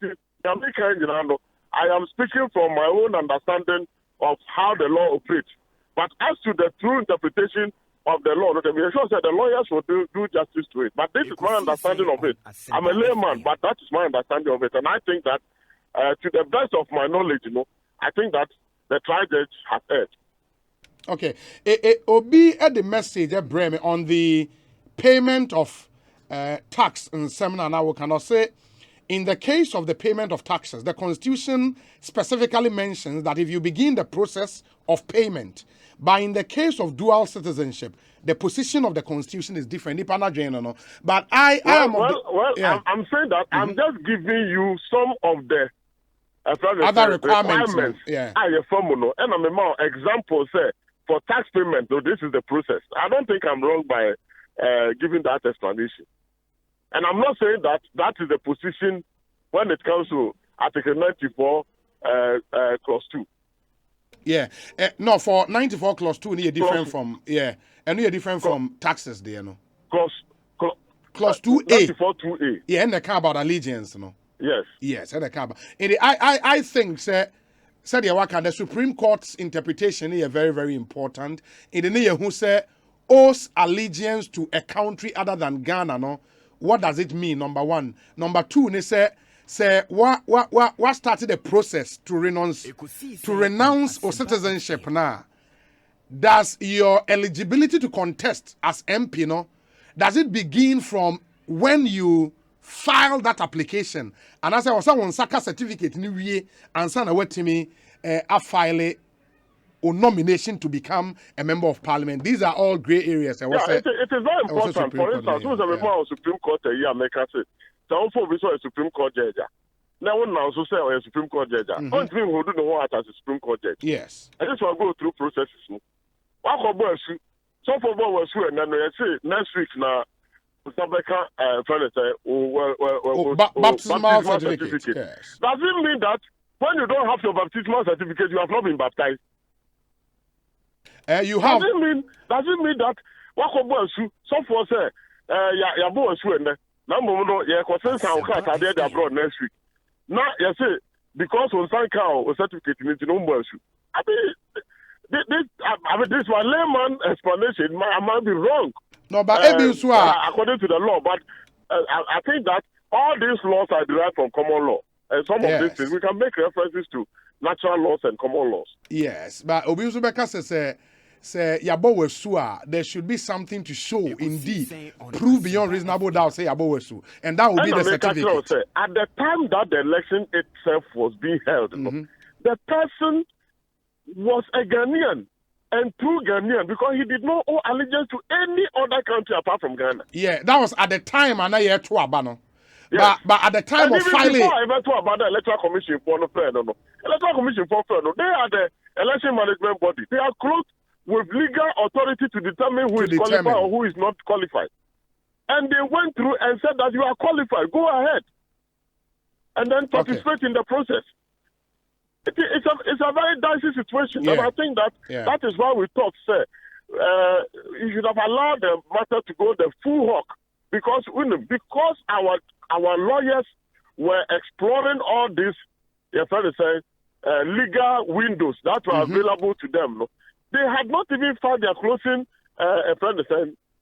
I am speaking from my own understanding of how the law operates. But as to the true interpretation of the law, the lawyers will do justice to it. But this is my understanding of it. I'm a layman, but that is my understanding of it. And I think that, to the best of my knowledge, I think that the trial judge has erred. Okay. Obi at the message Breme on the payment of tax and seminar now we cannot say in the case of the payment of taxes, the Constitution specifically mentions that if you begin the process of payment, but in the case of dual citizenship, the position of the Constitution is different. But I'm saying that I'm just giving you some of the other requirements. Yeah. And I'm a example say for tax payment. So this is the process. I don't think I'm wrong by giving that explanation. And I'm not saying that that is the position when it comes to Article 94, Clause 2. Yeah. No, for 94 Clause 2, you're different from, and you're different from taxes there, no? Clause 2A. 94 2A. Yeah, and they care about allegiance, no? Yes. Yes, and they care about. I think, the Supreme Court's interpretation is very, very important. In the near who say owes allegiance to a country other than Ghana, no? What does it mean? Number one. Number two, they say what started the process to renounce or citizenship now? Does your eligibility to contest as MP, does it begin from when you file that application? And as I was on Saka certificate new year and son away to me a file or nomination to become a member of parliament. These are all grey areas. It is very important. For instance, who's a member of Supreme Court a year make us say, so for we saw a Supreme Court judge. Now one now so say a Supreme Court judge. Don't think who do the what as a Supreme Court judge. Yes. I just want to go through processes. What for boys? So for boys who and then I say next week now. Baptismal certificate. Yes. Does it mean that when you don't have your baptismal certificate, you have not been baptized? You have. Does it mean that what some for say ya bo asu and na mo ya concern san ka ta dey abroad next week. Now you say because on san ka o certificate ni no mo asu. I mean this one layman explanation I might be wrong. No, but according to the law, but I think that all these laws are derived from common law. And some of these things, we can make references to natural laws and common laws. Yes, but Obi Uzubeka say Yabo Wesua, there should be something to show, indeed, prove beyond reasonable doubt, say Yabo Wesu. And that will be the certificate. Say, at the time that the election itself was being held, the person was a Ghanaian. And true Ghanaian, because he did not owe allegiance to any other country apart from Ghana. Yeah, that was at the time, and I hear to Abano. Yes. But at the time of filing, before I ever talk about the Electoral Commission for Electoral Commission for they are the election management body. They are clothed with legal authority to determine who is qualified or who is not qualified. And they went through and said that you are qualified. Go ahead, and then participate in the process. It's a very dicey situation, and I think that that is why we thought, sir, you should have allowed the matter to go the full hawk because our lawyers were exploring all these, legal windows that were available to them. No? They had not even found their closing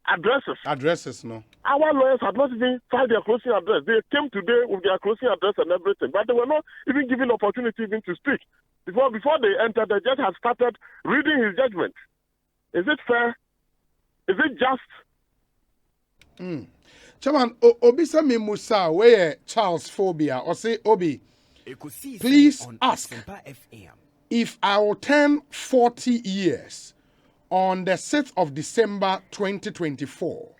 addresses. Addresses, no. Our lawyers had not even found their closing address. They came today with their closing address and everything, but they were not even given opportunity even to speak. Before they entered, the judge had started reading his judgment. Is it fair? Is it just? Chairman, Obi Sami Musa, where Charles Phobia, or say Obi, please ask if I will turn 40 years on the 6th of December 2024,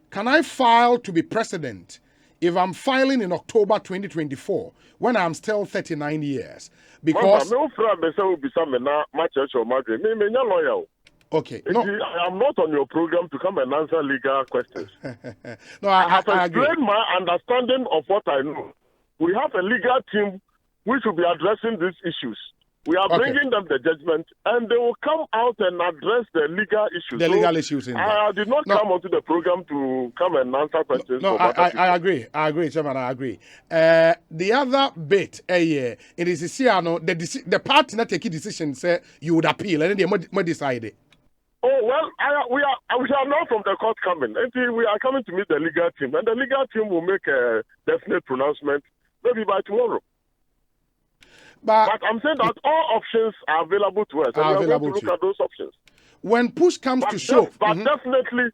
can I file to be president if I'm filing in October 2024 when I'm still 39 years? Because okay, no, I am not on your program to come and answer legal questions. No, I have I agree. explained my understanding of what I know. We have a legal team which will be addressing these issues. We are bringing them the judgment, and they will come out and address the legal issues. The legal issues in I did not come onto the program to come and answer questions. No, I agree. I agree, Chairman. I agree. The other bit, it is the party not taking decision say you would appeal, and then they decide it. Oh well, we are now from the court coming. Until we are coming to meet the legal team, and the legal team will make a definite pronouncement maybe by tomorrow. But I'm saying that all options are available to us, and we are going to look at those options. When push comes to shove, definitely,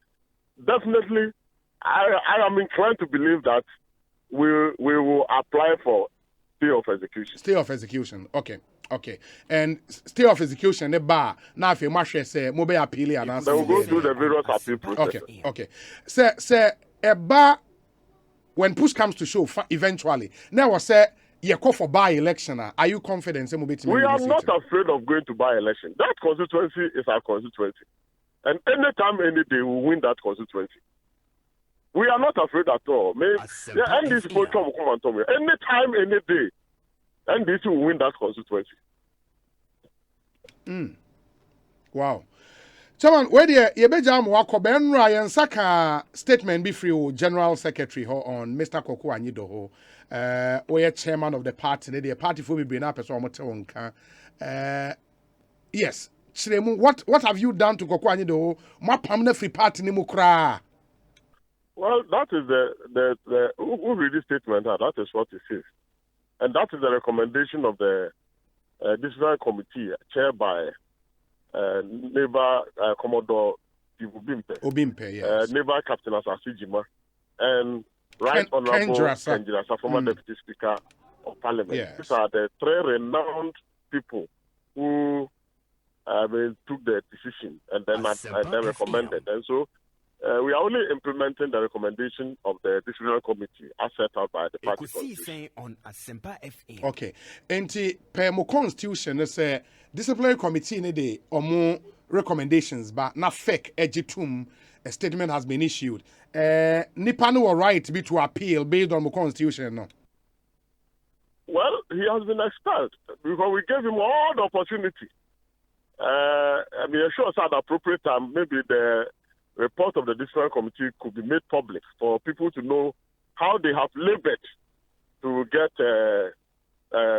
I am inclined to believe that we will apply for stay of execution. Stay of execution, okay. And stay of execution, the bar now if you must say mobile appeal and answer. They will go through the various appeal processes. Okay. Say a bar when push comes to shove eventually. Now say you call for by-election. Are you confident? We are not afraid of going to by-election. That constituency is our constituency. And anytime, any day, we will win that constituency. We are not afraid at all. NDC will come and tell me. Anytime, any day, NDC will win that constituency. Wow. Chairman, where the Yebejam Wako Ben Ryan Saka statement be free General Secretary on Mr. Koko Anyido where chairman of the party, the party for me bring up as yes. Chiremu, what have you done to Koko Anyido? Ma permanent free party ni mukra. Well, that is the who read this statement, that is what it says. And that is the recommendation of the disciplinary committee chaired by Naval Commodore Obimpe, yes. Naval Captain Asasi and Right Honorable Kenjirasa, former Deputy Speaker of Parliament. Yes. These are the three renowned people who took the decision and then recommended. And so we are only implementing the recommendation of the disciplinary committee as set out by the party constitution. Okay. And per mo constitution, say disciplinary committee ne de omo recommendations, but not fake ejitum. A statement has been issued. Nipa no right to be to appeal based on the constitution, no? Well, he has been expelled because we gave him all the opportunity. I mean, I'm sure at the appropriate time, maybe the report of the disciplinary committee could be made public for people to know how they have labored to get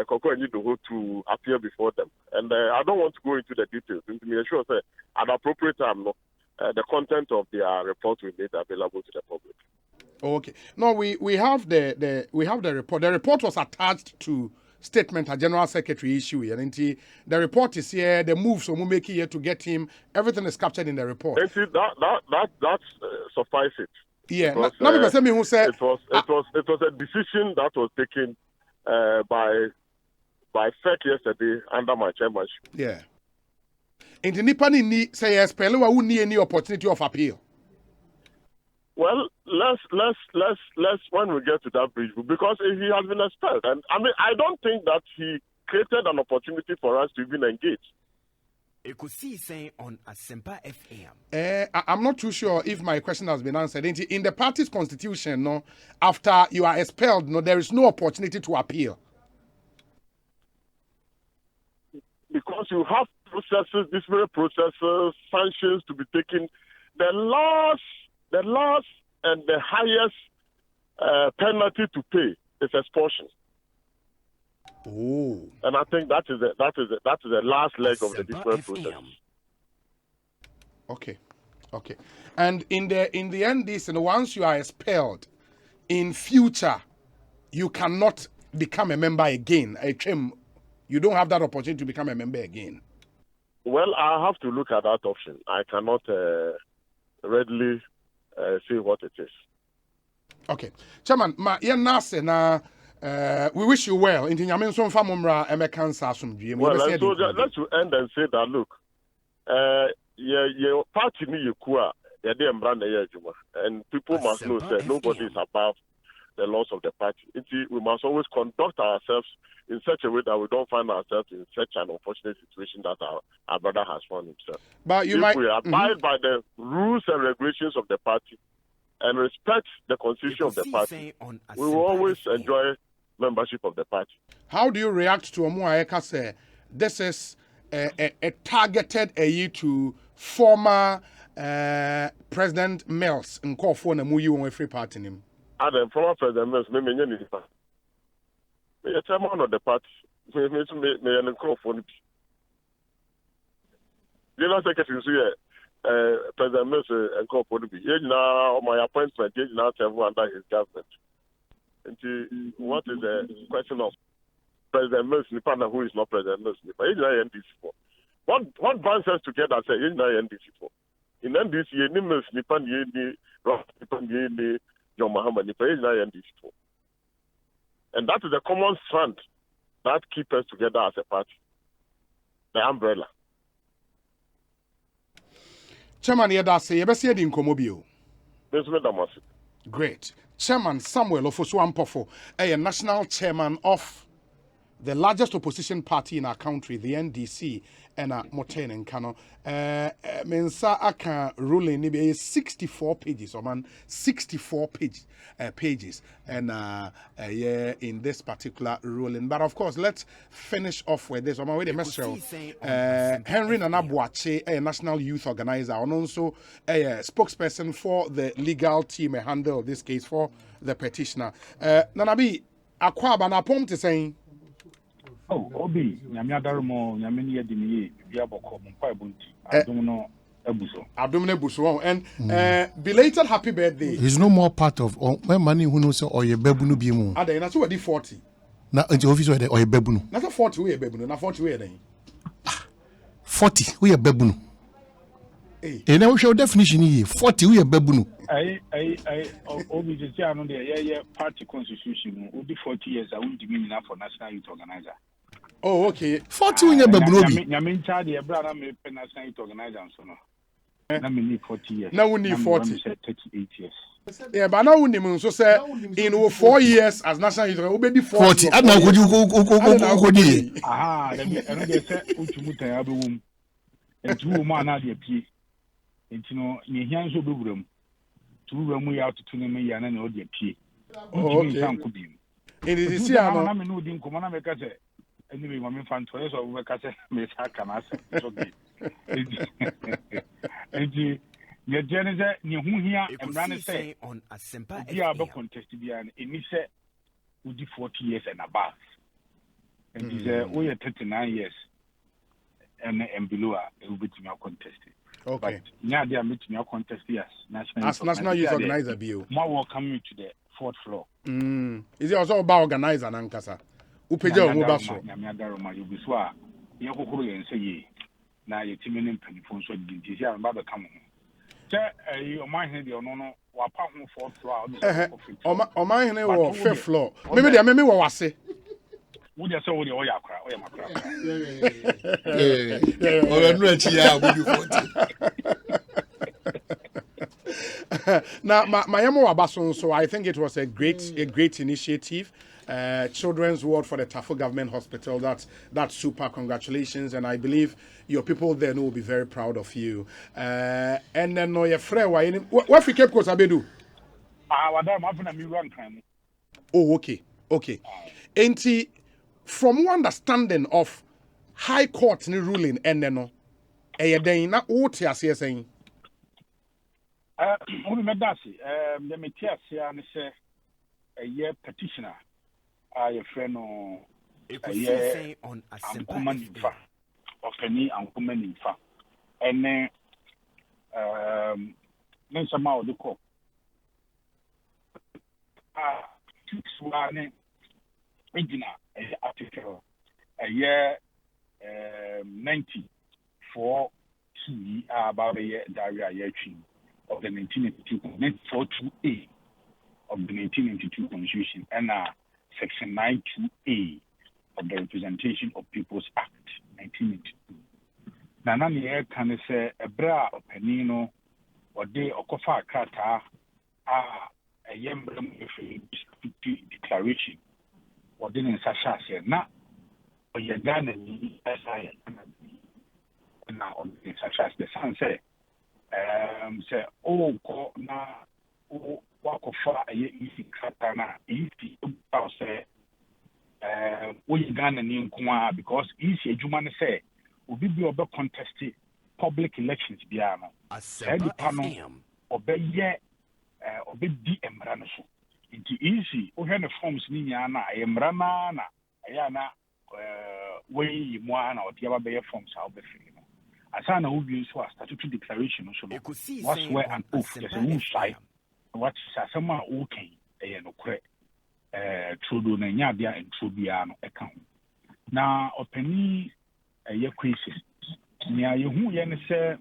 Koko Anyido to appear before them. And I don't want to go into the details. I'm sure at the appropriate time, no, the content of their report will be made available to the public. Okay. No, we have the report. The report was attached to statement a general secretary issue, and the report is here. The moves we make here to get him. Everything is captured in the report. And see, that suffice it. Yeah. Because, who said it was a decision that was taken by FEC yesterday under my chairmanship. Yeah. And the Nipa ni say yes, Pele who need any opportunity of appeal. Well, let's when we get to that bridge, because he has been expelled, and I mean I don't think that he created an opportunity for us to even engage. Ekosiisen on Asempa FM. I'm not too sure if my question has been answered. In the party's constitution, no, after you are expelled, no, there is no opportunity to appeal. Because you have processes, disciplinary processes, sanctions to be taken. The last and the highest penalty to pay is expulsion. Oh. And I think that is the last leg of the disciplinary process. Okay. And in the NDC, once you are expelled, in future, you cannot become a member again. You don't have that opportunity to become a member again. Well, I have to look at that option. I cannot readily say what it is. Okay. Chairman, we wish you well. Well, and so let's end and say that, look, your party and people must know that nobody is above the laws of the party. We must always conduct ourselves in such a way that we don't find ourselves in such an unfortunate situation that our brother has found himself. But if we abide by the rules and regulations of the party and respect the constitution of the party, we will always enjoy membership of the party. How do you react to Omuayeka say this is a targeted to former President Mills in Kofo na Muyi on free party name? And then former President Mills, me chairman of the party, me Kofo. The last secretary here, President Mills and Kofo be. Now on my appointment, he now serve under his government. And what is the question of President Mills Nipa who is not President Mills Nipa? What binds us together? Say in NDC for. In NDC, any Mills Nipa ni Ross Nipa ni John Mahama Nipa in NDC for. And that is the common strand that keeps us together as a party. The umbrella. Chairman Yedase, yebesi edi nkomobio. Great. Chairman Samuel Ofosu-Ampofo, a national chairman of the largest opposition party in our country, the NDC, and Moten and Kano. Mensa aka ruling ni 64 pages, 64 pages, and in this particular ruling. But of course, let's finish off with this. With the message, Henry Nanabuache, a national youth organizer, and also a spokesperson for the legal team handle this case for the petitioner. Nanabi, Akwaba na pom te saying. Oh, Obi, Yamiadarumo, Yamini Edini, Biaboko, Mpabunti, Abdomine Buso, and belated happy birthday. He's no more part of when money who knows or your babunu bimu. Are they not 40? Now, in the office or your babunu. Not a 40 way babunu, not 40 way. 40, we are babunu. And I will show definition here 40, we are babunu. Obi, the chairman, the party constitution, will be 40 years. I won't diminish enough for national youth organizer. Oh, okay. 40 when you're babunu. Yamin Chadi, a brother, may pen national youth organizer, so no. Now we need 40 years. Now we need 40. 38 years. Yeah, but now we need so say in 4 years as national youth, we'll be 40. I know could you go. Ah, let me say, Uchumuta Abum, and 2 man at the P. And you know, in hands of the room, 2 room we out to me and an audio P. Oh, okay. It is here. I'm no dim command make us anyway, my fan to us or we can say, Miss Hakamas. And your janitor, you here and ran a say on a simple contested and it said, would be 40 years and above. And he said, we are 39 years and below, it will be to me contested. Okay. But now they are meeting your contest, yes. National Youth Organizer Bill. More welcome to the 4th floor. Is it also about organizer Nankasa? Upeja Mubaso. Yamiadaroma, you be swa. You go and say, now you're timid and penny so did you hear about the coming? Your mind, you know, what part 4th floor. Or mine, 5th floor. Maybe they may was say. Would you say, oh, yeah, Now, my Abason, so I think it was a great initiative. Children's Ward for the Tafo Government Hospital. That's super. Congratulations, and I believe your people there will be very proud of you. And then no, your friend, what we kept Kosabedu? Oh, okay. From one understanding of High Court ni ruling ene no. Den na wote ase sen. Only medasi. The metiasia ne say a year petitioner. A friend no Ekosiisen on Assin.fa. Openi and woman in fa. And then Nensama the court. 6 article a year 94 2 about a year diarrhea year of the 1992 of the 1992 Constitution and Section 92A of the Representation of People's Act 1992. Nanani can say a bra of Penino or de Okofa Kata a yemblem declaration or didn't Sasha say na or your gun as I now on such as the son say oh na walk of far a easy katana easy say we gun in Kuma because easy Juman say will be over contested public elections biano Assin.fa or be or be emrano so into easy o the forms ni na emrana na ayana way moana or the other forms how be asana who be so statutory declaration so what's where an oath there's a who side what sasama okay no correct trudo na nya bia entrobia no eka na opani Ekosiisen ni ayehu ye ne se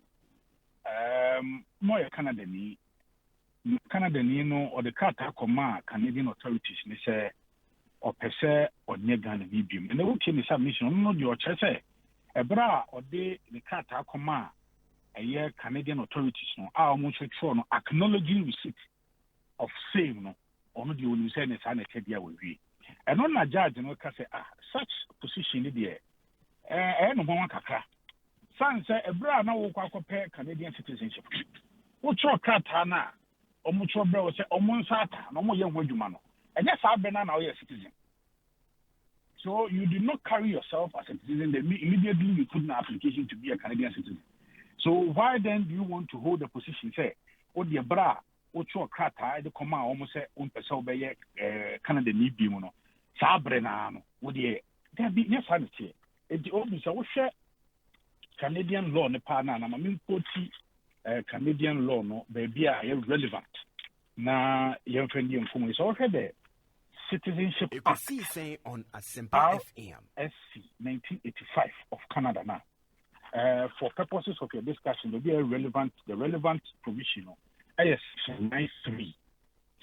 mo ye Canada ni no or the kata koma Canadian authorities ni say or pese or Ghana ni bium and the work in submission no your chese ebra or the kata koma a year Canadian authorities no almost sure no acknowledging receipt of same no or no the only say ne sana kedia we and on a judge no ka say such position there no one kakra san say ebra na wo kwa Canadian citizenship wo tro kata na omucho bra wo say omunsata na mo ye ho adwuma no enye sa be na wo ye citizen. So you did not carry yourself as a citizen. Then immediately you put an application to be a Canadian citizen. So why then do you want to hold a position? Say, oh the bra, oh chua krata, the command almost say person be Canada ni bi mo no. Sabre na no. Wo the there be yes sanity. It the obvious so share Canadian law ne pa na na me quote Canadian law no baby are relevant. Na yen friend yen fun so there. Citizenship Ekosiisen on Assin.fa SC 1985 of Canada now. For purposes of your discussion, there be the relevant provision. Yes, Section 93.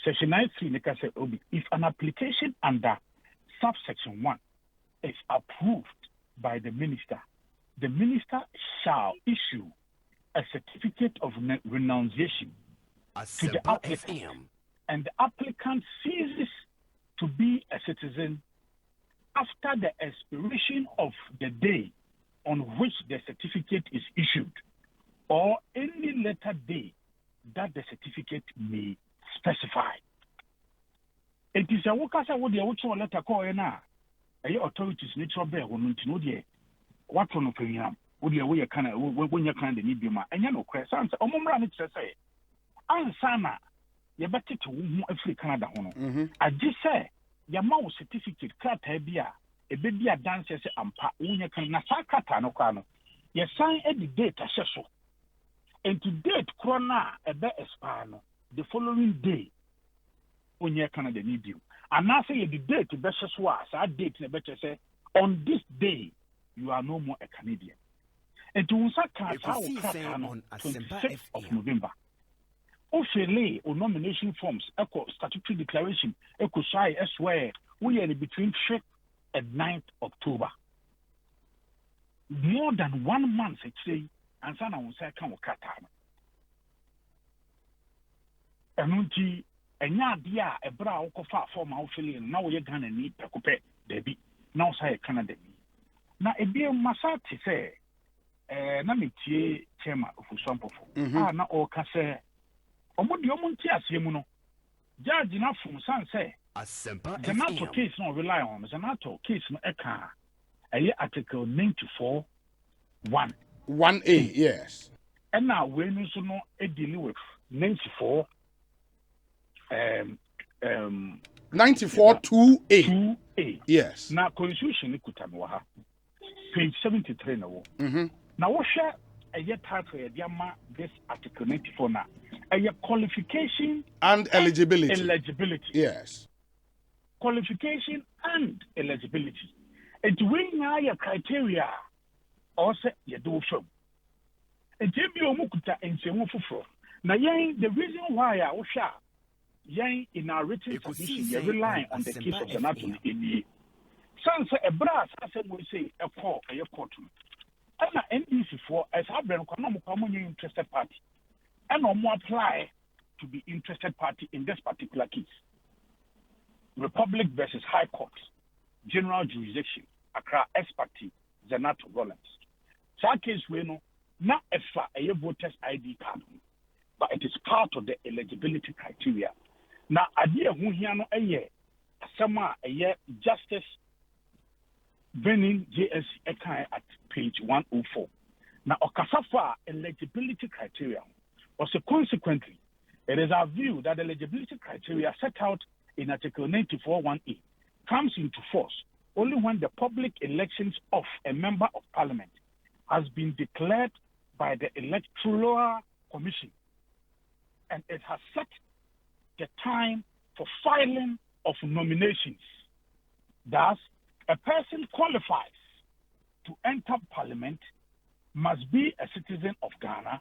Section 93, like I said, if an application under subsection 1 is approved by the minister shall issue a certificate of renunciation to the applicant, and the applicant ceases to be a citizen after the expiration of the day on which the certificate is issued, or any later day that the certificate may specify. It is a worker what the actual letter call na authorities natural bear will not know the what one of them would you way kind of when you kind of need you and you know questions or more say ansana you better to every Canada hono. I just say your mouse certificate krata bia e be bia dance say ampa unya kan na sakata no kwa no you sign the date so and to date corona e be expire no the following day unya Canada need you and now say the date be so a date na be say on this day you are no more a Canadian and to sakata on Assin.fa of November. Officially, or nomination forms, echo statutory declaration, echo shy as where we are between 5th and 9th October. More than 1 month, it's say, and sana will say, come Katana. And ya a brow cofa for my feeling, now you're gonna need Pacope, Debbie, now say Canada. Now, a beer Masati say, Namity Chema of Usampo, na or Case. Omodi omunti asemu no judge na fun san say Assin.fa the NATO case no rely on the NATO case no eka Article 94 1. 1A, yes. And now we also know a deal with 94 94 2A. 2A. Yes. Now constitution ikutanwa page 73 na wo. Now what share a year title this article 94 now a qualification and eligibility. Yes. Qualification and eligibility. And when you criteria also you do show. And be omukuta and se wofufro. Now the reason why I was in our written submission you rely on the case of the national in Sans a brass as we say a court a court. And NDC for as Abram Konomo interested party. And no more apply to be interested party in this particular case. Republic versus High Court, General Jurisdiction, Accra Expertise, Zanato Rollins. So our case we know not a voter's ID card, but it is part of the eligibility criteria. Now, idea who here no a year, a year Justice Benin JS at page 104. Now, Okasafa eligibility criteria. Also, consequently, it is our view that the eligibility criteria set out in Article 94 1A comes into force only when the public elections of a member of parliament has been declared by the Electoral Commission and it has set the time for filing of nominations. Thus, a person qualifies to enter parliament must be a citizen of Ghana,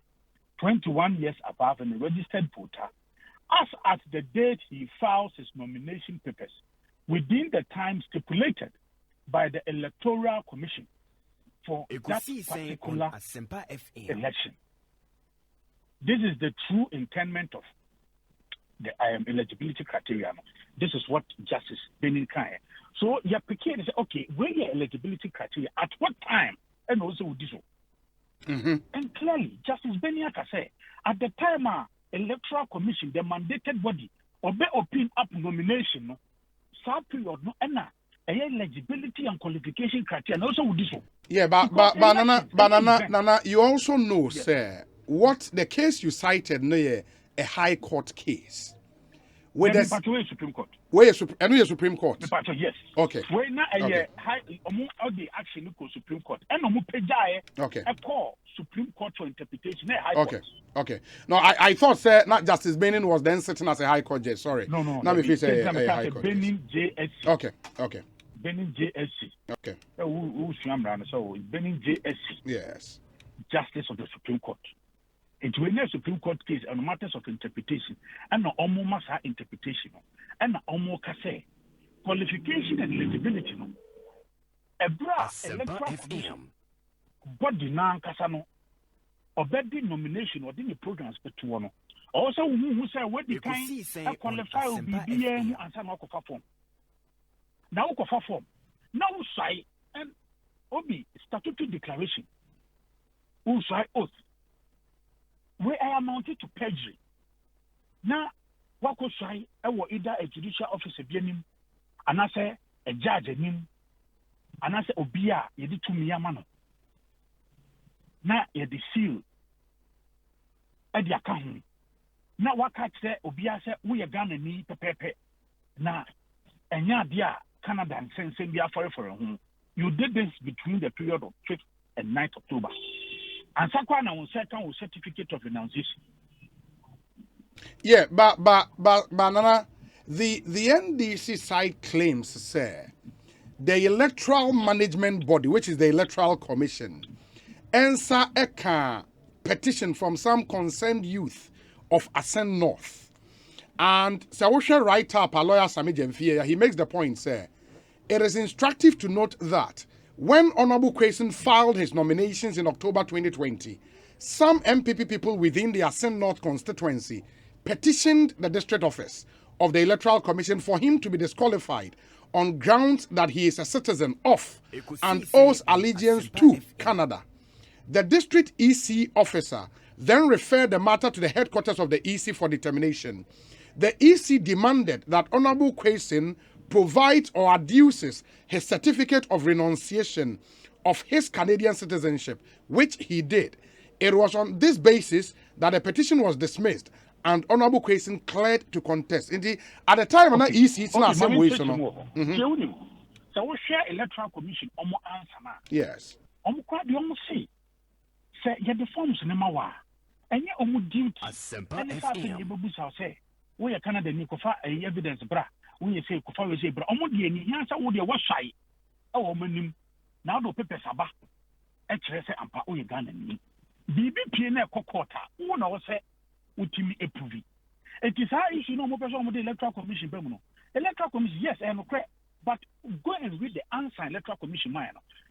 21 years above and a registered voter, as at the date he files his nomination papers within the time stipulated by the Electoral Commission for that particular election. This is the true intent of the eligibility criteria. This is what Justice Benin can. So you picking and say, okay, where your eligibility criteria, at what time, and also with this one. And clearly, Justice Benin can say, at the time Electoral Commission, the mandated body, obey opinion up nomination, no, some period, no, and eligibility and qualification criteria, and also with this one. Yeah, but Nana, you also know, sir, what the case you cited, no, a high court case. Where the Supreme Court. Where Supreme Court? Yes. Okay. Where now a high the action go Supreme Court. And no okay. A call Supreme Court for interpretation. Okay. Okay. No, I thought, sir, not Justice Benin was then sitting as a high court judge. Sorry. No. Now if you say a high court. Benin JSC. Okay. Benin JSC. Okay. So Benin JSC. Yes. Justice of the Supreme Court. It will be a Supreme Court case on matters of interpretation, and no almost interpretation, and almost say qualification and eligibility. No, a brass electoral commission, body non casano, or bedi nomination or any programs but to one. Also, who say what the kind qualify will be and some form. Now, form. Now, say and obi statutory declaration. Who say oath. Where I amounted to perjury. Now, what could say? I was either a judicial officer, and I say a judge, and I say Obia, you did to me a man. Now, you the seal at the account. Now, what can say Obia say we are gonna need pepe. Now, and ya dear Canada and send me for a home. You did this between the period of 5th and 9th October. And Sakwana will second with certificate of renunciation. Yeah, but Nana, the NDC side claims, sir, the electoral management body, which is the Electoral Commission, answer a petition from some concerned youth of Assin North. And Sawosha write-up, a lawyer Sami Jemfie, he makes the point, sir, it is instructive to note that when Honorable Ekosiisen filed his nominations in October 2020, some MPP people within the Assin North constituency petitioned the district office of the Electoral Commission for him to be disqualified on grounds that he is a citizen of and owes allegiance to Canada. The district EC officer then referred the matter to the headquarters of the EC for determination. The EC demanded that Honorable Ekosiisen provides or adduces his certificate of renunciation of his Canadian citizenship, which he did. It was on this basis that the petition was dismissed and Honorable Ekosiisen cleared to contest. Indeed, at the time, okay. EC, it's not the same way. So we share electoral commission omo answer na. Yes. Omo kwa di omo say the forms nema wa. Enye omo duty. Asempa FM. Any bebu say we ya Canada ni kofa evidence bra. We say kofa we say bra. Omo di ni yansa wo de wa hwai. E wo manim. Na do papers aba. E kire say ampa o ye Ghana ni. Bibi pie na kokota. Wo na wo say utimi approve. It is how issue no mo person omo the electoral commission be no. Electoral commission yes and correct. But go and read the answer in Electoral Commission.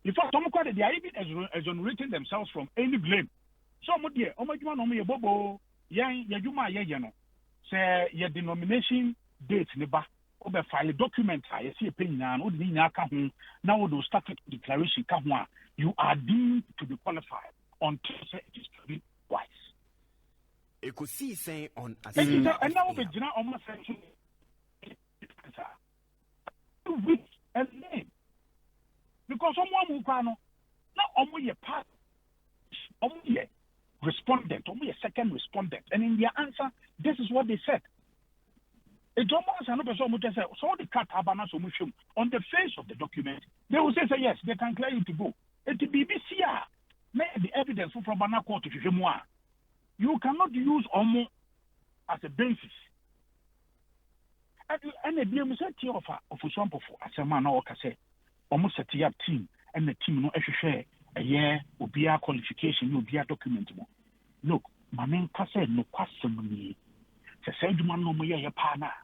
In fact, they are even exonerating themselves from any blame. So, bobo, say your denomination date, over file document, I see a penny now, now do static declaration, you are deemed to be qualified until it is proven twice. Ekosiisen on Assin. And now, almost with a name because someone who can not only a part, only a respondent, only a second respondent, and in their answer, this is what they said. A Thomas and other someone said, so the cat abana solution on the face of the document, they will say yes, they can clear you to go. And the BBC made the evidence from Bana court to Fifemwa. You cannot use Omo as a basis. And the BMC of example for as a man or say almost set up team and the team no share a year will be a qualification, will be a document. Look, my main case no question. Said man no more your partner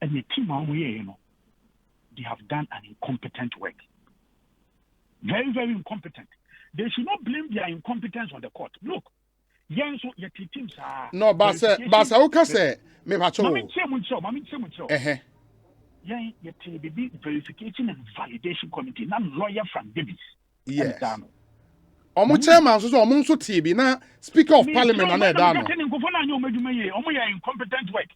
and the team on they have done an incompetent work. Very, very incompetent. They should not blame their incompetence on the court. Look. No, Basa Oka say, me pacho. Mami verification and validation committee, not lawyer from Davis. Yes. Omo chairman so omo so TB na Speaker of Parliament na e da no. Incompetent work.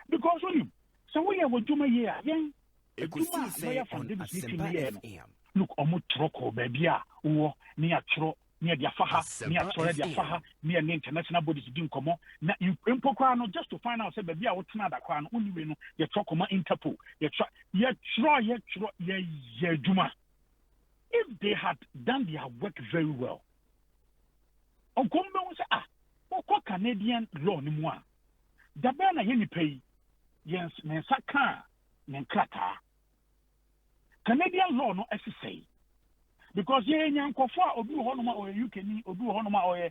Because when so we are duma here, yen Ekosiisen on Asempa FM. Look, omo troko baby a wo ni atro near the Afaha, near Torre the Afaha, near the international bodies doing come on. Now, in Pocrano, just to find out, say, baby, I would not that crown only when you talk about Interpol. You try, Juma. If they had done their work very well, on Combo was what Canadian law no more. The banner yenny pay, yes, Mensaka, Menklata. Canadian law no SSA. Because obi honoma or UK obi honoma or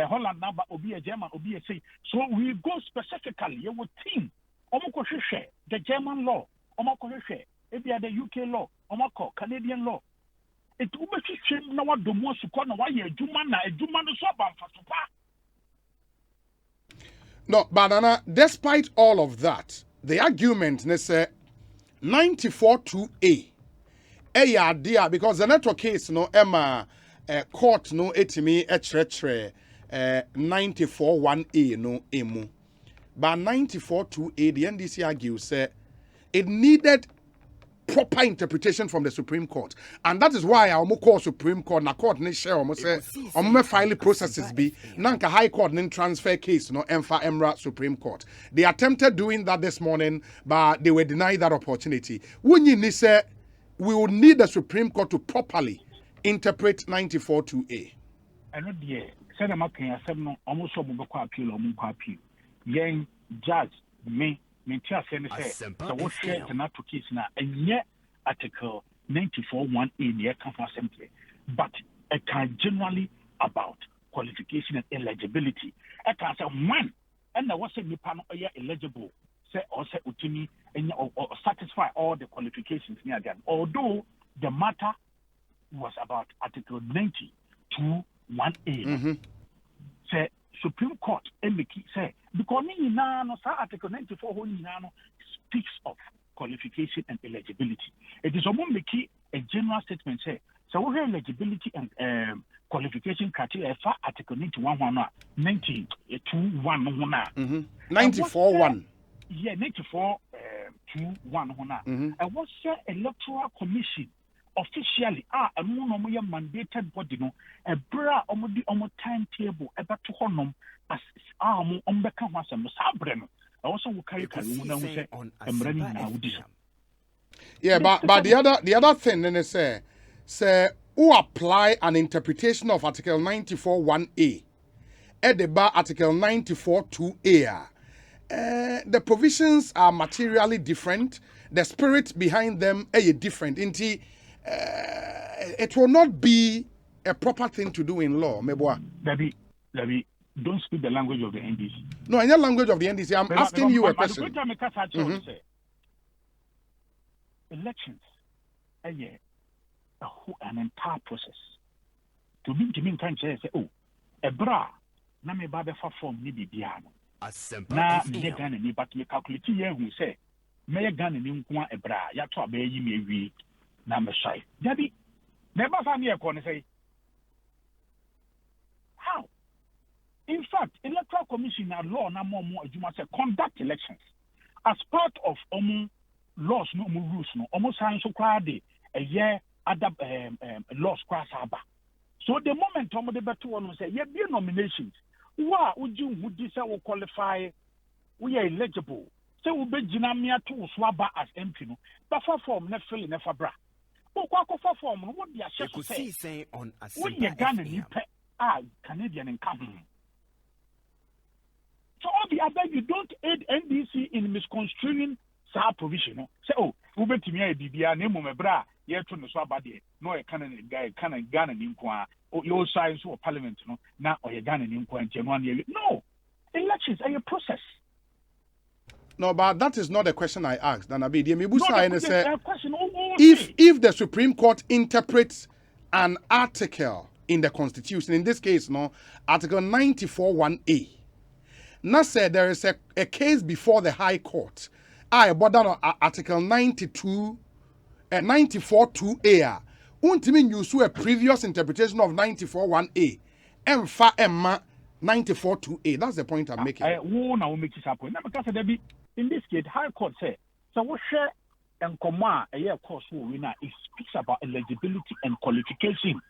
Holland number obi a German obi a say so we go specifically your team omoko hwehwe the German law omoko hwehwe ebia the UK law omoko Canadian law it ubehwehwe na wadomo suko na waye adwuma no so bamfasopa. No, Banana, despite all of that, the argument they say 94-2A dear because the network case no Emma court no etimi etrechre 94-1A no emu. But 94-2A the NDC argues say it needed proper interpretation from the Supreme Court. And that is why I call Supreme Court na court ni share almost say file processes be nanka high court nin transfer case no emra Supreme Court. They attempted doing that this morning but they were denied that opportunity. When you say we will need the Supreme Court to properly interpret 94-2A. I know the said I'm no almost so appeal or appeal. Young judge me say so what share the NATO case now and yet article 94-1A in the assembly. But it can generally about qualification and eligibility. I can say man and I was saying Nippon eligible. Say or say utimi and or satisfy all the qualifications near them. Although the matter was about Article 90-1A. Say Supreme Court say because Article 94 speaks of qualification and eligibility. It is a general statement say so what eligibility and qualification criteria for Article 91-1 92-1 94-1. Yeah, 94 2-1 hona. And what's the electoral commission officially a mandated body no a bra omo timetable eba to honum as ombeka wasem no sabre no also will carry na say emrani na wudi. Yeah, but the other thing then say who apply an interpretation of Article 94(1)(a) at the bar Article 94(2)(a). The provisions are materially different. The spirit behind them is different. It will not be a proper thing to do in law. Dabi, don't speak the language of the NDC. No, in the language of the NDC, I'm asking you a question. Elections, an entire process. To be Jimin can say, oh, a bra, na me ba befa form ni bibiano. Na me Ghana ni but me calculate here who say, me Ghana ni nkwa e bra, ya to abayi me wi na me shy. Dabi, never find me a corner say, how? In fact, electoral commission and law na more say conduct elections as part of laws no rules no almost sign so crowd a year other laws cross harbor. So the moment the better one say yeah be nominations. Wa would you will qualify we are eligible. So we be jinamia to swaba as MP no but for form ne fill ne fabra. But for form no what the Ekosiisen on Assin. What you Ghana ni Canadian and come. So all the other you don't aid NDC in misconstruing sa provision. Say oh, we bet me a bibia name me bra ye to no so abade no e kan Ghana ni nkwa o your science or parliament no na o ye Ghana ni nkwa nche no. Elections are a process. No, but that is not the question I asked. Question, if the Supreme Court interprets an article in the Constitution, in this case, no, Article 94(1)(a), now said there is a case before the High Court. But on Article 94(2)(a), untimi use a previous interpretation of 94(1)(a), emfa emma 94(2)(a). That's the point I'm making. In this case, High Court said, so we share and command a year course winner. It speaks about eligibility and qualification.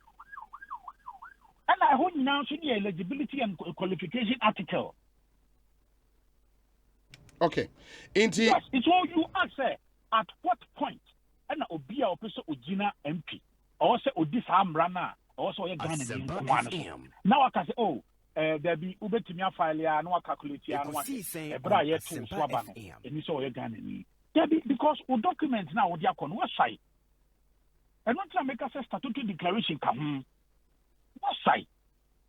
And I hold now to the eligibility and qualification article. Okay. Yes, it's all you ask, at what point? And Obia Opesa Ujina MP, or say Odisa Amrana, also a Ghana. Now I can say, oh, there be Ubetimia Filia, no calculate, a bra yet to Swabano, and you saw a Ghana. There be because we document now with Yakon website. And not to make us a statutory declaration come. What site?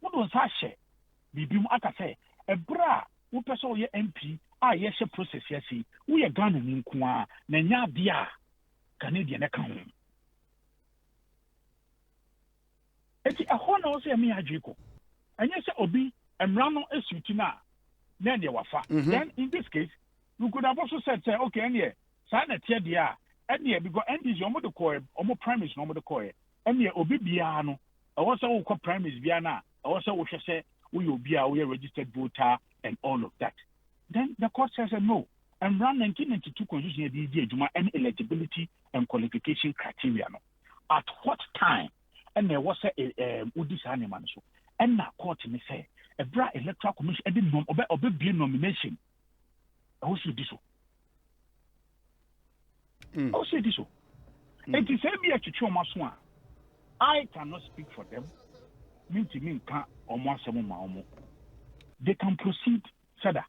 What was I say? Bibium aka say, a bra, who person ye MP, yes, a process, yes, we are Ghana in Kwa, Nanya Dia, Canadian account. It's a honor, say me, Ajiko. And yes, Obi, and Rano is Sutina, then you were fat. Then in this case, you could have also said, okay, and yeah, sign a tear dia, and yeah, because and is your mother coy, or more premise, no mother coy, and yeah, Obi Biano. I also call premise Viana. I also wish I say we will be a registered voter and all of that. Then the court says no. And run 1992 constitution and eligibility and qualification criteria. No. At what time? And there was a Udis animal. And now court me say a bra electoral commission didn't obey nomination. I also do so. Also do so. It is a mere to show my swan. I cannot speak for them. They can proceed further.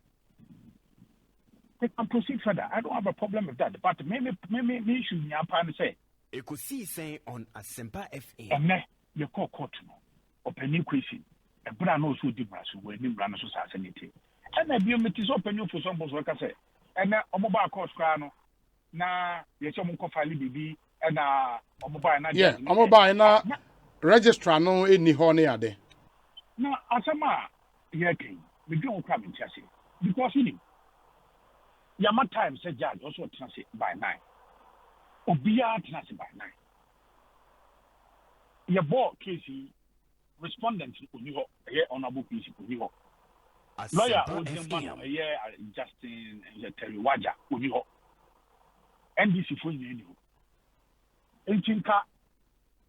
They can proceed further. I don't have a problem with that. But maybe should be up and say Ekosiisen on Asempa FM. And you call court no. Open question. A brand also different when you run a society. And I be is open for some like I say. And a mobile course crano. Na yes, some file BB and yeah, I'm buying na registrar no any honey ade. No, asama yake. We don't come in chassis because you know. Yama time said judge also transit by 9. Obia transit by 9. Your board Casey respondent uniho honorable PC uniho. Lawyer Justin Terry Waja uniho. NDC for you. Entinka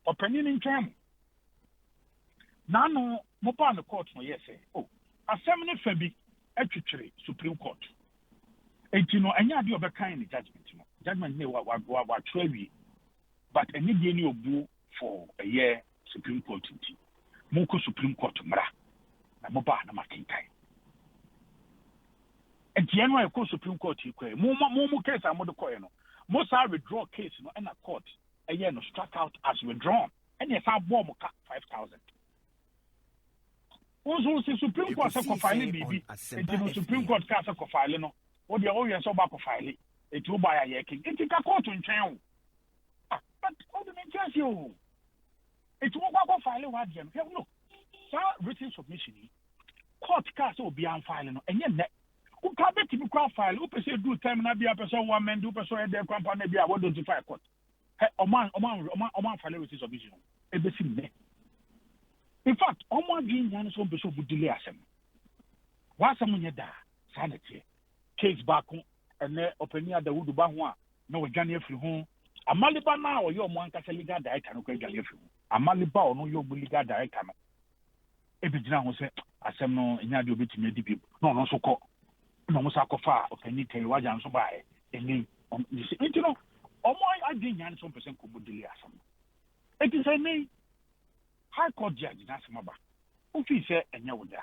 opinion in term. Nano mopa the court no yes. Oh, assembly fabi etwetwere Supreme Court. Entino enya de obeka in judgment no. Judgment ne wa trawi. But any day ni obu for a year Supreme Court nti. Moko Supreme Court mra. Na moba na makinkai. Enti eno e ko Supreme Court ikwe. Mo case amodo ko no. Mo sa withdraw case no na court a year no struck out as withdrawn. And yes, I bought 5,000. Also, the Supreme Court has filed baby. The Supreme Court has filed no. What the oil so back file it. It will buy a year king. It's a court in town. But all the mentions you. It will go file what them. Look, sir, written submission. Court case will be on filing and yet. Who can't bet you can file? Who say do time na be a person one man do person their company be a 125 court. Oman file with his submission. Everything there. In fact, Oman being yan so be so delay asem. Wa someone da sanity. Case back and opening the wood ba ho a na we gane afiri ho. Amaliba na o yo mo ankasa legal director no ko gane afiri. Amaliba o no yo legal director no. E be gina ho se asem no nya de obetimi adi bi. No so ko. No mo sa ko fa opening tell waja nso ba e. Eni you know I didn't yan some percent ko delay asem. It is a me high court judge that's maba. Who feel say enya wo da.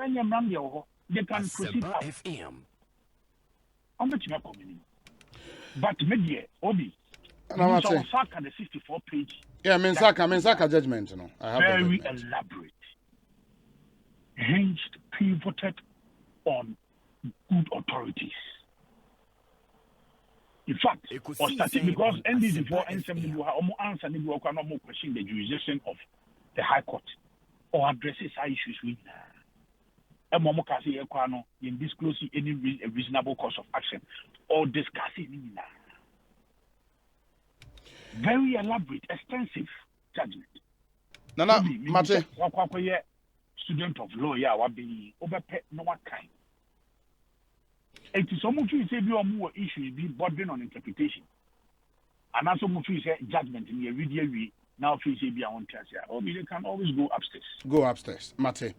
Enya mram de wo they can proceed up. FM. On the chima community. But media Obi. No, so Saka the 64 page. Yeah, Mensaka judgment, you know. I have very elaborate. Hinged, pivoted on good authorities. In fact, or starting because NDC for NSM will answer and will no question the jurisdiction of the High Court or addresses issues with in disclosing any reasonable course of action or discussing very elaborate, extensive judgment. Nana, Mate. Student of law, yeah, what be over no what kind. It is almost you say you are more issues be bordering on interpretation. And also more you say judgment in your video now you say be on test. Or you can always go upstairs. Go upstairs, Mate.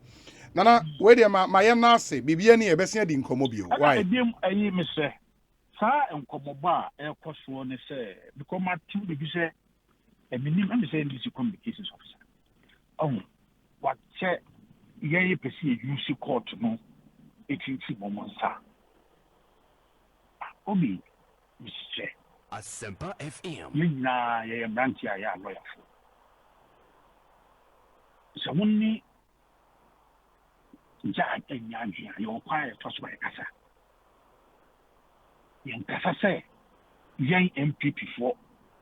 Nana, where the my nase, Bibiani a besia din comobio. Why? I Mr. Sir and Comoba, air cost for say, because my team be say a minimum saying this communications officer. Oh, what say ye perceive you see court no 18 moments, sir. Obi, Mr. Asempa FM. Mina, ye branchia, ya lawyer. So only Judge and Yanji, your quiet toss by Casa. Yan Casa say, Yang MPP for